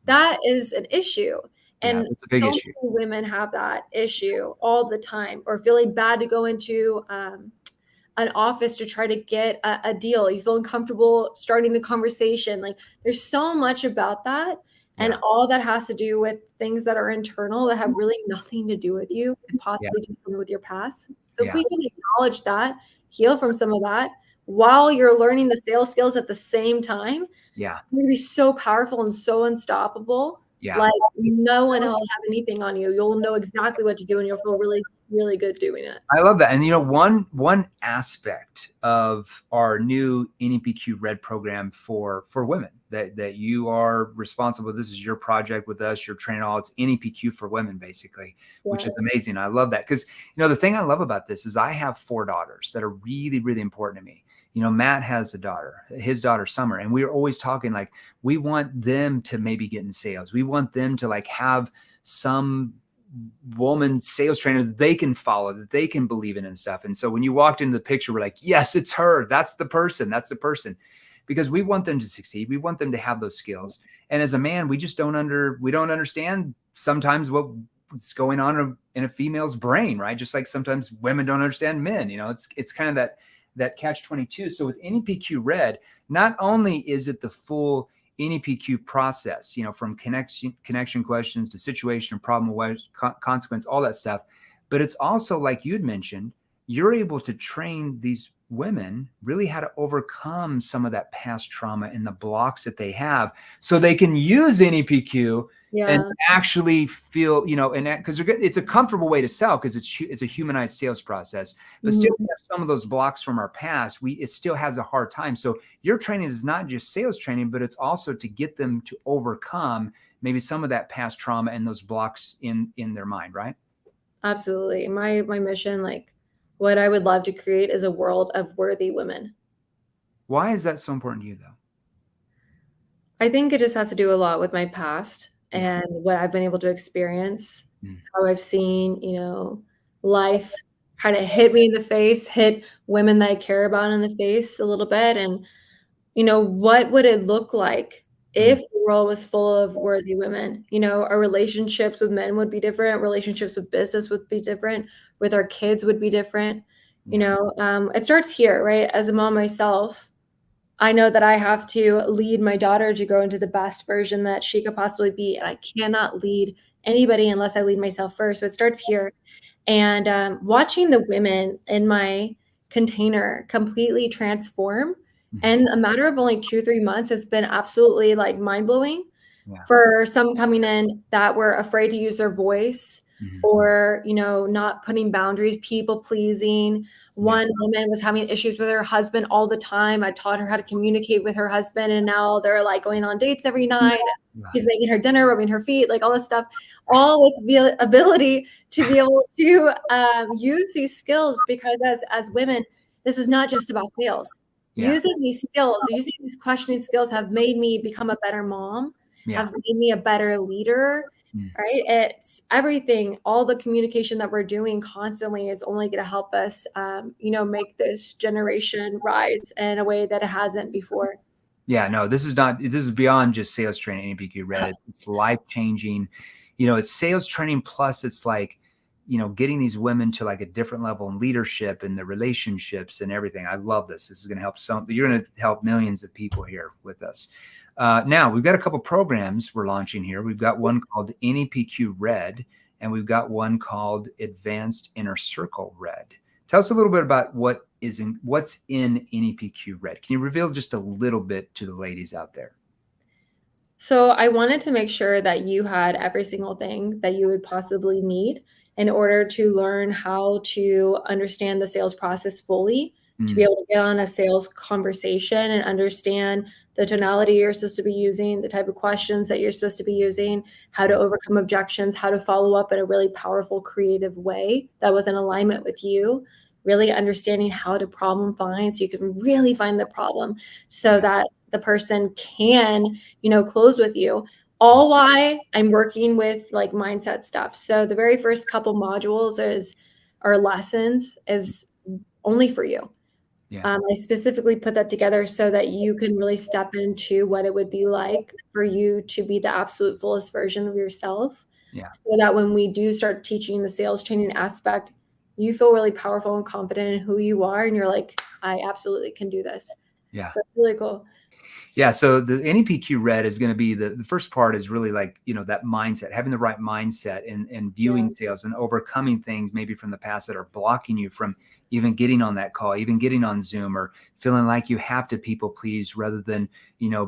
Speaker 2: That is an issue.
Speaker 1: Yeah.
Speaker 2: And
Speaker 1: It's a big
Speaker 2: so
Speaker 1: issue.
Speaker 2: many women have that issue all the time, or feeling bad to go into an office to try to get a deal. You feel uncomfortable starting the conversation. Like, there's so much about that. And
Speaker 1: Yeah.
Speaker 2: all that has to do with things that are internal that have really nothing to do with you, and
Speaker 1: Yeah.
Speaker 2: possibly do something with your past. So if
Speaker 1: Yeah.
Speaker 2: we can acknowledge that, heal from some of that while you're learning the sales skills at the same time,
Speaker 1: Yeah.
Speaker 2: you're gonna be so powerful and so unstoppable.
Speaker 1: Yeah.
Speaker 2: Like, no one will have anything on you. You'll know exactly what to do, and you'll feel really, really good doing it.
Speaker 1: I love that. And you know, one aspect of our new NEPQ Red program for women that you are responsible. This is your project with us. You're training all. It's NEPQ for women, basically, which is amazing. I love that because, you know, the thing I love about this is I have 4 daughters that are really, really important to me. You know, Matt has a daughter, his daughter Summer, and we're always talking like we want them to maybe get in sales. We want them to like have some woman sales trainer that they can follow, that they can believe in and stuff. And so when you walked into the picture, we're like, yes, it's her. That's the person. That's the person. Because we want them to succeed. We want them to have those skills. And as a man, we just don't understand sometimes what's going on in a female's brain, right? Just like sometimes women don't understand men. You know, it's kind of that catch-22. So with NEPQ Red, not only is it the full NEPQ process, you know, from connection questions to situation and problem consequence, all that stuff. But it's also, like you'd mentioned, you're able to train these women really how to overcome some of that past trauma and the blocks that they have so they can use NEPQ and actually feel, you know, and because it's a comfortable way to sell because it's a humanized sales process, but still we have some of those blocks from our past. It still has a hard time. So your training is not just sales training, but it's also to get them to overcome maybe some of that past trauma and those blocks in their mind, right?
Speaker 2: Absolutely. My mission, like what I would love to create, is a world of worthy women.
Speaker 1: Why is that so important to you though?
Speaker 2: I think it just has to do a lot with my past. and what I've been able to experience,
Speaker 1: Mm.
Speaker 2: how I've seen, life kind of hit me in the face, hit women that I care about in the face a little bit. And, what would it look like
Speaker 1: Mm.
Speaker 2: if the world was full of worthy women? Our relationships with men would be different, relationships with business would be different, with our kids would be different.
Speaker 1: Yeah.
Speaker 2: It starts here, right? As a mom myself, I know that I have to lead my daughter to grow into the best version that she could possibly be, and I cannot lead anybody unless I lead myself first. So it starts here. And watching the women in my container completely transform
Speaker 1: Mhm.
Speaker 2: in a matter of only 2-3 months has been absolutely like mind blowing.
Speaker 1: Yeah.
Speaker 2: For some coming in that were afraid to use their voice,
Speaker 1: Mhm.
Speaker 2: or not putting boundaries, people pleasing.
Speaker 1: Yeah.
Speaker 2: One woman was having issues with her husband all the time. I taught her how to communicate with her husband, and now they're like going on dates every night. He's
Speaker 1: Right.
Speaker 2: making her dinner, rubbing her feet, like all this stuff, all with the ability to be able to use these skills, because as women, this is not just about sales.
Speaker 1: Yeah.
Speaker 2: Using these skills, using these questioning skills have made me become a better mom,
Speaker 1: Yeah.
Speaker 2: have made me a better leader,
Speaker 1: Mm.
Speaker 2: right? It's everything. All the communication that we're doing constantly is only going to help us, make this generation rise in a way that it hasn't before.
Speaker 1: Yeah, no, this is beyond just sales training, NPQ Red. It's life changing. It's sales training plus it's like, getting these women to like a different level in leadership and the relationships and everything. I love this. This is going to help you're going to help millions of people here with us. Now we've got a couple programs we're launching here. We've got one called NEPQ Red, and we've got one called Advanced Inner Circle Red. Tell us a little bit about what's in NEPQ Red. Can you reveal just a little bit to the ladies out there?
Speaker 2: So I wanted to make sure that you had every single thing that you would possibly need in order to learn how to understand the sales process fully, to be
Speaker 1: Mm.
Speaker 2: able to get on a sales conversation and understand the tonality you're supposed to be using, the type of questions that you're supposed to be using, how to overcome objections, how to follow up in a really powerful, creative way that was in alignment with you, really understanding how to problem find so you can really find the problem so
Speaker 1: Yeah.
Speaker 2: that the person can close with you. All why I'm working with like mindset stuff. So the very first couple modules are lessons is only for you.
Speaker 1: Yeah.
Speaker 2: I specifically put that together so that you can really step into what it would be like for you to be the absolute fullest version of yourself.
Speaker 1: Yeah.
Speaker 2: So that when we do start teaching the sales training aspect, you feel really powerful and confident in who you are. And you're like, I absolutely can do this.
Speaker 1: Yeah.
Speaker 2: So it's really cool.
Speaker 1: Yeah. So the NEPQ Red is going to be the first part is really like, that mindset, having the right mindset and
Speaker 2: Yeah.
Speaker 1: viewing sales and overcoming things maybe from the past that are blocking you from even getting on that call, even getting on Zoom, or feeling like you have to people please rather than,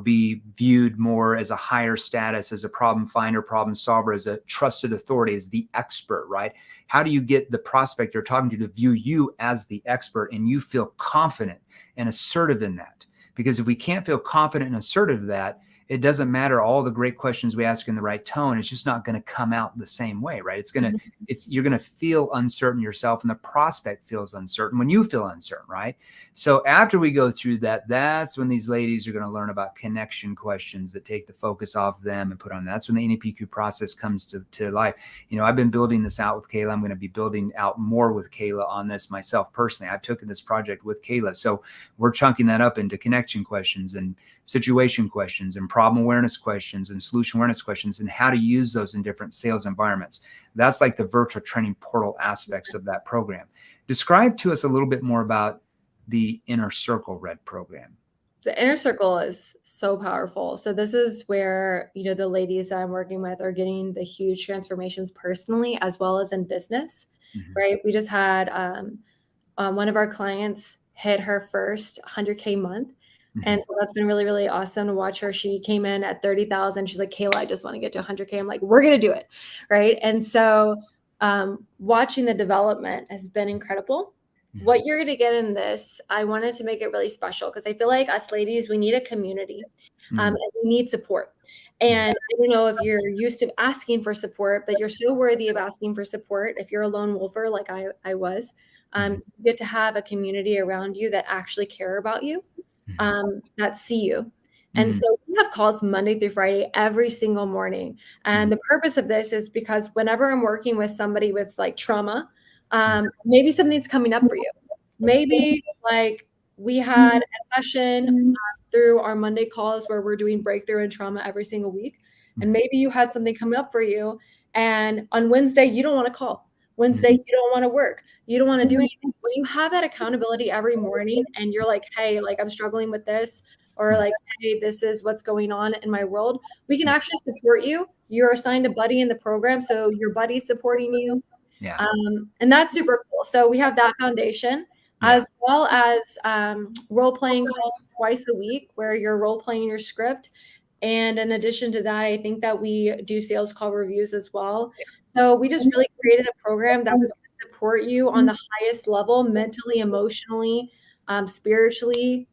Speaker 1: be viewed more as a higher status, as a problem finder, problem solver, as a trusted authority, as the expert, right? How do you get the prospect you're talking to view you as the expert and you feel confident and assertive in that? Because if we can't feel confident and assertive that, it doesn't matter all the great questions we ask in the right tone. It's just not going to come out the same way, right? You're going to feel uncertain yourself, and the prospect feels uncertain when you feel uncertain, right? So after we go through that, that's when these ladies are going to learn about connection questions that take the focus off them and put on. That's when the NEPQ process comes to life. I've been building this out with Kayla. I'm going to be building out more with Kayla on this myself personally. I've taken this project with Kayla. So we're chunking that up into connection questions and situation questions and problem awareness questions and solution awareness questions and how to use those in different sales environments. That's like the virtual training portal aspects of that program. Describe to us a little bit more about the Inner Circle Red program.
Speaker 2: The inner circle is so powerful. So this is where, the ladies that I'm working with are getting the huge transformations personally as well as in business,
Speaker 1: Mm-hmm.
Speaker 2: right? We just had one of our clients hit her first 100K month.
Speaker 1: Mm-hmm.
Speaker 2: And so that's been really, really awesome to watch her. She came in at 30,000. She's like, Kayla, I just want to get to 100K. I'm like, we're going to do it. Right. And so watching the development has been incredible.
Speaker 1: Mm-hmm.
Speaker 2: What you're going to get in this, I wanted to make it really special because I feel like us ladies, we need a community and we need support. And I don't know if you're used to asking for support, but you're so worthy of asking for support. If you're a lone wolfer like I was, you get to have a community around you that actually care about you, that see you. And so we have calls Monday through Friday every single morning. And the purpose of this is because whenever I'm working with somebody with like trauma, maybe something's coming up for you. Maybe like we had a session through our Monday calls where we're doing breakthrough in trauma every single week. And maybe you had something coming up for you. And on Wednesday, you don't want to call. Wednesday, you don't want to work. You don't want to do anything. When you have that accountability every morning and you're like, hey, like I'm struggling with this, or like, hey, this is what's going on in my world, we can actually support you. You're assigned a buddy in the program, so your buddy's supporting you.
Speaker 1: Yeah.
Speaker 2: And that's super cool. So we have that foundation, as well as role-playing calls twice a week where you're role-playing your script. And in addition to that, I think that we do sales call reviews as well. So we just really created a program that was going to support you on the highest level, mentally, emotionally, spiritually.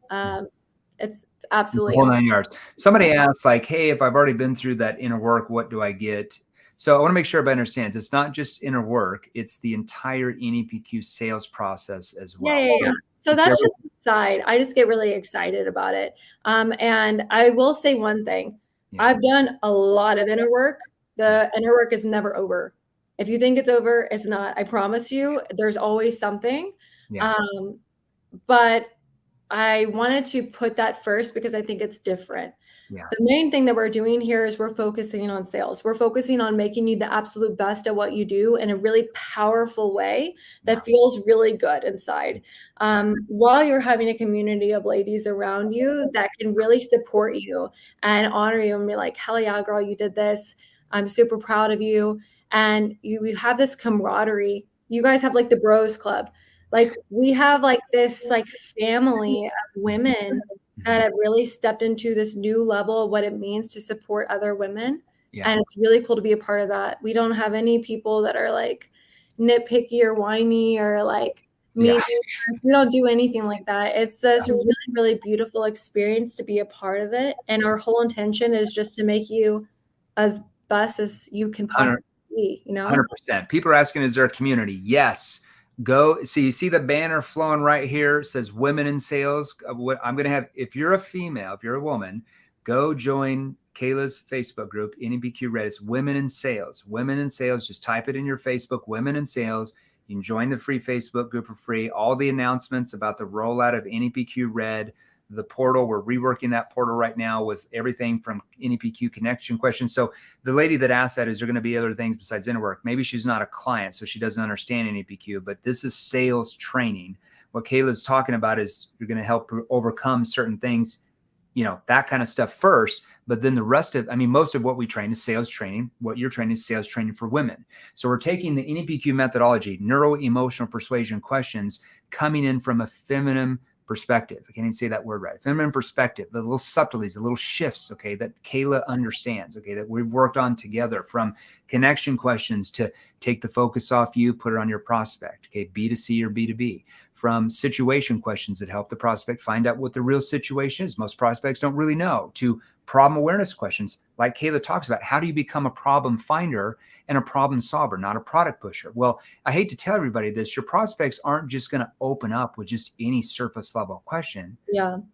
Speaker 2: It's absolutely
Speaker 1: whole 9 yards. Somebody asked like, hey, if I've already been through that inner work, what do I get? So I want to make sure everybody understands it's not just inner work, it's the entire NEPQ sales process as well.
Speaker 2: Yeah. So that's just the side. I just get really excited about it. And I will say one thing. I've done a lot of inner work. The inner work is never over. If you think it's over, it's not. I promise you, there's always something. But I wanted to put that first because I think it's different. The main thing that we're doing here is we're focusing on sales. We're focusing on making you the absolute best at what you do in a really powerful way that feels really good inside. While you're having a community of ladies around you that can really support you and honor you and be like, hell yeah, girl, you did this. I'm super proud of you. And you have this camaraderie. You guys have like the bros club. Like we have like this like family of women that have really stepped into this new level of what it means to support other women. And it's really cool to be a part of that. We don't have any people that are like nitpicky or whiny or like mean. We don't do anything like that. It's this really, really beautiful experience to be a part of it. And our whole intention is just to make you as best as you can possibly be, you know?
Speaker 1: 100%. People are asking, is there a community? Yes. Go. So you see the banner flowing right here. It says women in sales. I'm going to have, if you're a female, if you're a woman, go join Kayla's Facebook group, NEPQ Red. It's women in sales. Women in sales. Just type it in your Facebook, women in sales. You can join the free Facebook group for free. All the announcements about the rollout of NEPQ Red, the portal, we're reworking that portal right now with everything from NEPQ connection questions. So the lady that asked that, is there going to be other things besides inner work? Maybe she's not a client, so she doesn't understand NEPQ, but this is sales training. What Kayla's talking about is you're going to help overcome certain things, you know, that kind of stuff first. But then the rest of, I mean, most of what we train is sales training. What you're training is sales training for women. So we're taking the NEPQ methodology, neuro-emotional persuasion questions, coming in from a feminine perspective. I can't even say that word right. Feminine perspective, the little subtleties, the little shifts, okay, that Kayla understands, okay, that we've worked on together, from connection questions to take the focus off you, put it on your prospect, okay, B2C or B2B, from situation questions that help the prospect find out what the real situation is. Most prospects don't really know, to problem awareness questions like Kayla talks about. How do you become a problem finder and a problem solver, not a product pusher? Well, I hate to tell everybody this, your prospects aren't just going to open up with just any surface level question.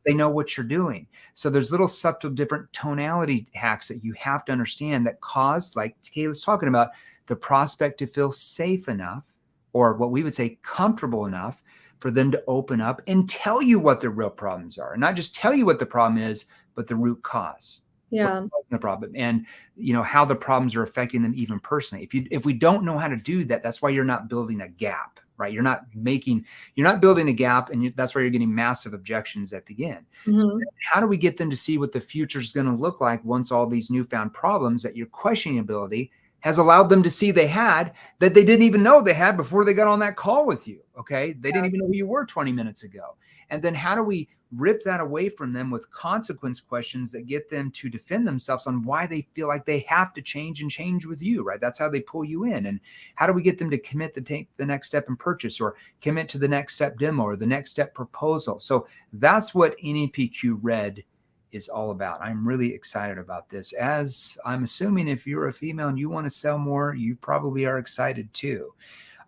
Speaker 1: They know what you're doing. So there's little subtle different tonality hacks that you have to understand that cause, like Kayla's talking about, the prospect to feel safe enough, or what we would say comfortable enough, for them to open up and tell you what their real problems are, and not just tell you what the problem is, but the root cause. The problem, and you know how the problems are affecting them even personally. If we don't know how to do that, that's why you're not building a gap, right? You're not building a gap, and that's why you're getting massive objections at the end. So how do we get them to see what the future is going to look like once all these newfound problems that your questioning ability has allowed them to see they had, that they didn't even know they had before they got on that call with you? Okay, they didn't even know who you were 20 minutes ago. And then how do we rip that away from them with consequence questions that get them to defend themselves on why they feel like they have to change and change with you, right? That's how they pull you in. And how do we get them to commit to take the next step in purchase, or commit to the next step demo, or the next step proposal? So that's what NEPQ Red is all about. I'm really excited about this, as I'm assuming if you're a female and you want to sell more, you probably are excited too.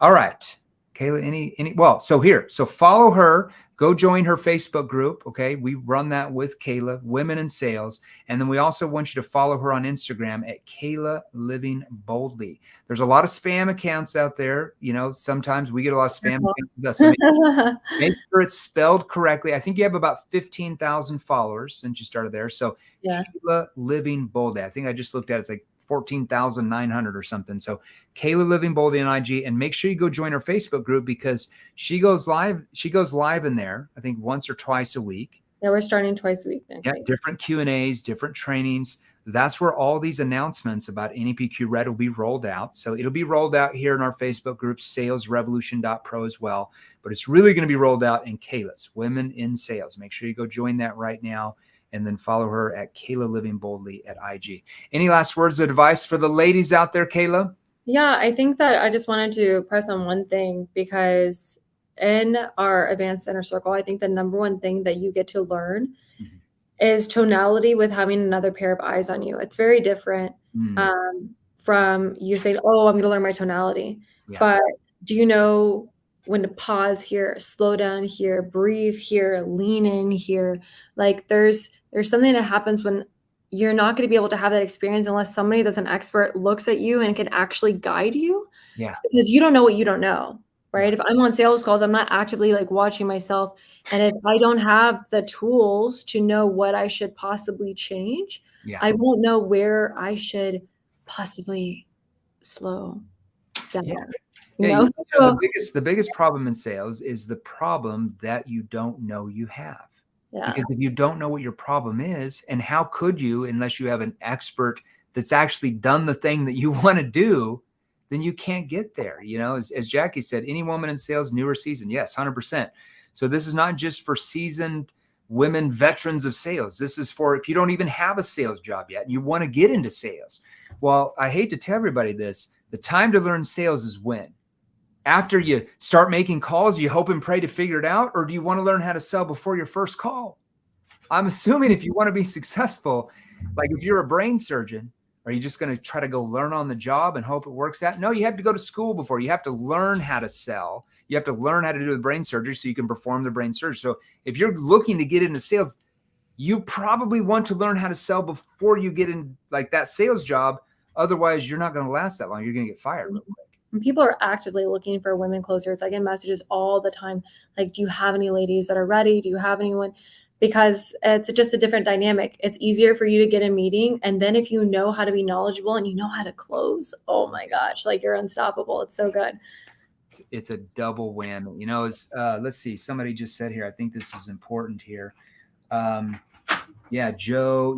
Speaker 1: All right. Kayla, well, so follow her, go join her Facebook group. Okay. We run that with Kayla, Women in Sales. And then we also want you to follow her on Instagram at Kayla Living Boldly. There's a lot of spam accounts out there. Sometimes we get a lot of spam accounts with us. So make sure it's spelled correctly. I think you have about 15,000 followers since you started there. So
Speaker 2: yeah.
Speaker 1: Kayla Living Boldly. I think I just looked at it. It's like 14,900 or something. So Kayla Living Boldly on IG, and make sure you go join her Facebook group because she goes live. She goes live in there, I think once or twice a week.
Speaker 2: Yeah, we're starting twice a week next week.
Speaker 1: Different Q&As, different trainings. That's where all these announcements about NEPQ Red will be rolled out. So it'll be rolled out here in our Facebook group, salesrevolution.pro as well. But it's really going to be rolled out in Kayla's, Women in Sales. Make sure you go join that right now. And then follow her at Kayla Living Boldly at IG. Any last words of advice for the ladies out there, Kayla?
Speaker 2: Yeah, I think that I just wanted to press on one thing because in our advanced inner circle, I think the number one thing that you get to learn is tonality with having another pair of eyes on you. It's very different from you saying, oh, I'm going to learn my tonality. Yeah. But do you know when to pause here, slow down here, breathe here, lean in here? Like there's something that happens when you're not going to be able to have that experience unless somebody that's an expert looks at you and can actually guide you.
Speaker 1: Yeah.
Speaker 2: Because you don't know what you don't know, right? If I'm on sales calls, I'm not actively like watching myself. And if I don't have the tools to know what I should possibly change, I won't know where I should possibly slow down.
Speaker 1: Yeah. The biggest problem in sales is the problem that you don't know you have. Yeah. Because if you don't know what your problem is, and how could you, unless you have an expert that's actually done the thing that you want to do, then you can't get there. As Jackie said, any woman in sales, new or seasoned. Yes, 100%. So this is not just for seasoned women, veterans of sales. This is for if you don't even have a sales job yet and you want to get into sales. Well, I hate to tell everybody this, the time to learn sales is when? After you start making calls, you hope and pray to figure it out, or do you want to learn how to sell before your first call? I'm assuming if you want to be successful, like if you're a brain surgeon, are you just going to try to go learn on the job and hope it works out? No, you have to go to school before. You have to learn how to sell. You have to learn how to do the brain surgery so you can perform the brain surgery. So if you're looking to get into sales, you probably want to learn how to sell before you get in like that sales job. Otherwise, you're not going to last that long. You're going to get fired real quick.
Speaker 2: And people are actively looking for women closers. I get messages all the time. Like, do you have any ladies that are ready? Do you have anyone? Because it's just a different dynamic. It's easier for you to get a meeting. And then if you know how to be knowledgeable and you know how to close, oh my gosh, like you're unstoppable. It's so good.
Speaker 1: It's a double whammy. Let's see. Somebody just said here, I think this is important here. Joe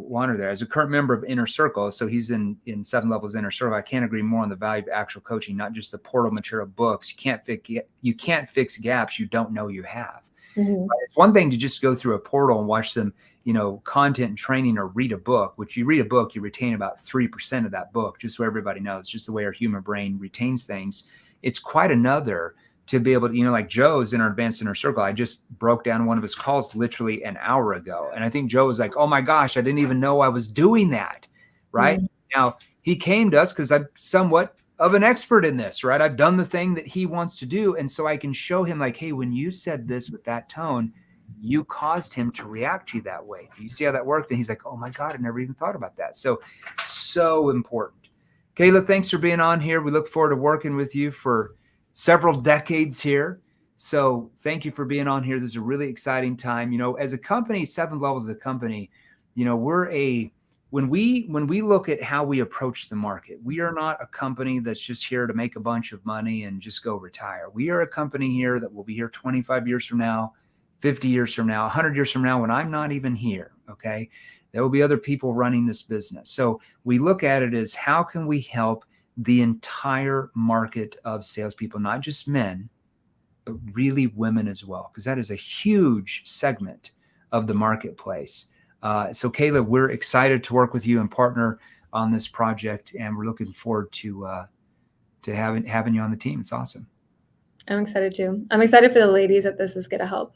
Speaker 1: Warner there. As a current member of Inner Circle, so he's in 7 levels Inner Circle. I can't agree more on the value of actual coaching, not just the portal material books. You can't fix gaps you don't know you have. Mm-hmm. It's one thing to just go through a portal and watch some, content and training or read a book, which you read a book, you retain about 3% of that book, just so everybody knows, just the way our human brain retains things. It's quite another to be able to, like Joe's in our advanced inner circle. I just broke down one of his calls literally an hour ago. And I think Joe was like, oh my gosh, I didn't even know I was doing that. Right. Mm-hmm. Now he came to us because I'm somewhat of an expert in this, right? I've done the thing that he wants to do. And so I can show him like, hey, when you said this with that tone, you caused him to react to you that way. Do you see how that worked? And he's like, oh my God, I never even thought about that. So important. Kayla, thanks for being on here. We look forward to working with you for several decades here. So thank you for being on here. This is a really exciting time. As a company, 7 levels of company, when we look at how we approach the market, we are not a company that's just here to make a bunch of money and just go retire. We are a company here that will be here 25 years from now, 50 years from now, 100 years from now, when I'm not even here. Okay. There will be other people running this business. So we look at it as how can we help the entire market of salespeople, not just men, but really women as well, because that is a huge segment of the marketplace. So Kayla, we're excited to work with you and partner on this project, and we're looking forward to having you on the team. It's awesome.
Speaker 2: I'm excited too. I'm excited for the ladies that this is going to help.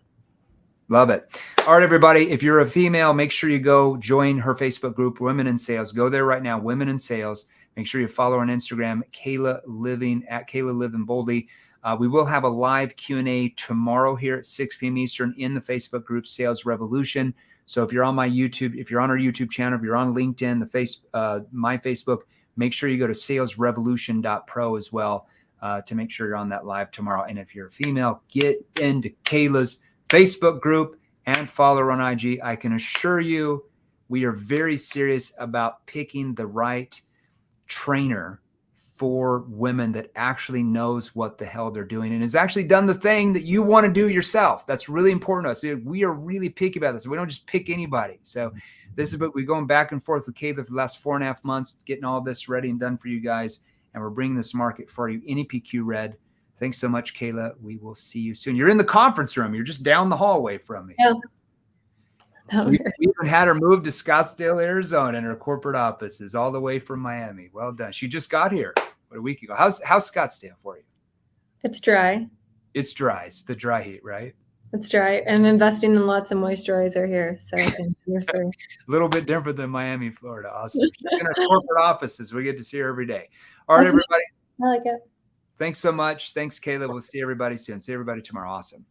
Speaker 1: Love it. All right, everybody. If you're a female, make sure you go join her Facebook group, Women in Sales. Go there right now, Women in Sales. Make sure you follow her on Instagram, Kayla Living, at Kayla Living Boldly. We will have a live Q&A tomorrow here at 6 p.m. Eastern in the Facebook group Sales Revolution. So if you're on my YouTube, if you're on our YouTube channel, if you're on LinkedIn, my Facebook, make sure you go to salesrevolution.pro as well to make sure you're on that live tomorrow. And if you're a female, get into Kayla's Facebook group and follow her on IG. I can assure you we are very serious about picking the right trainer for women that actually knows what the hell they're doing and has actually done the thing that you want to do yourself. That's really important to us. We are really picky about this. We don't just pick anybody. So this is what we're going back and forth with Kayla for the last 4.5 months, getting all this ready and done for you guys. And we're bringing this market for you. NEPQ Red. Thanks so much, Kayla. We will see you soon. You're in the conference room. You're just down the hallway from me.
Speaker 2: Yeah.
Speaker 1: We even had her move to Scottsdale, Arizona, in her corporate offices, all the way from Miami. Well done. She just got here a week ago. How's Scottsdale for you?
Speaker 2: It's dry.
Speaker 1: It's dry. It's the dry heat, right?
Speaker 2: It's dry. I'm investing in lots of moisturizer here, so I can
Speaker 1: a little bit different than Miami, Florida. Awesome. She's in our corporate offices. We get to see her every day. All right, everybody.
Speaker 2: I like it.
Speaker 1: Thanks so much. Thanks, Kayla. We'll see everybody soon. See everybody tomorrow. Awesome.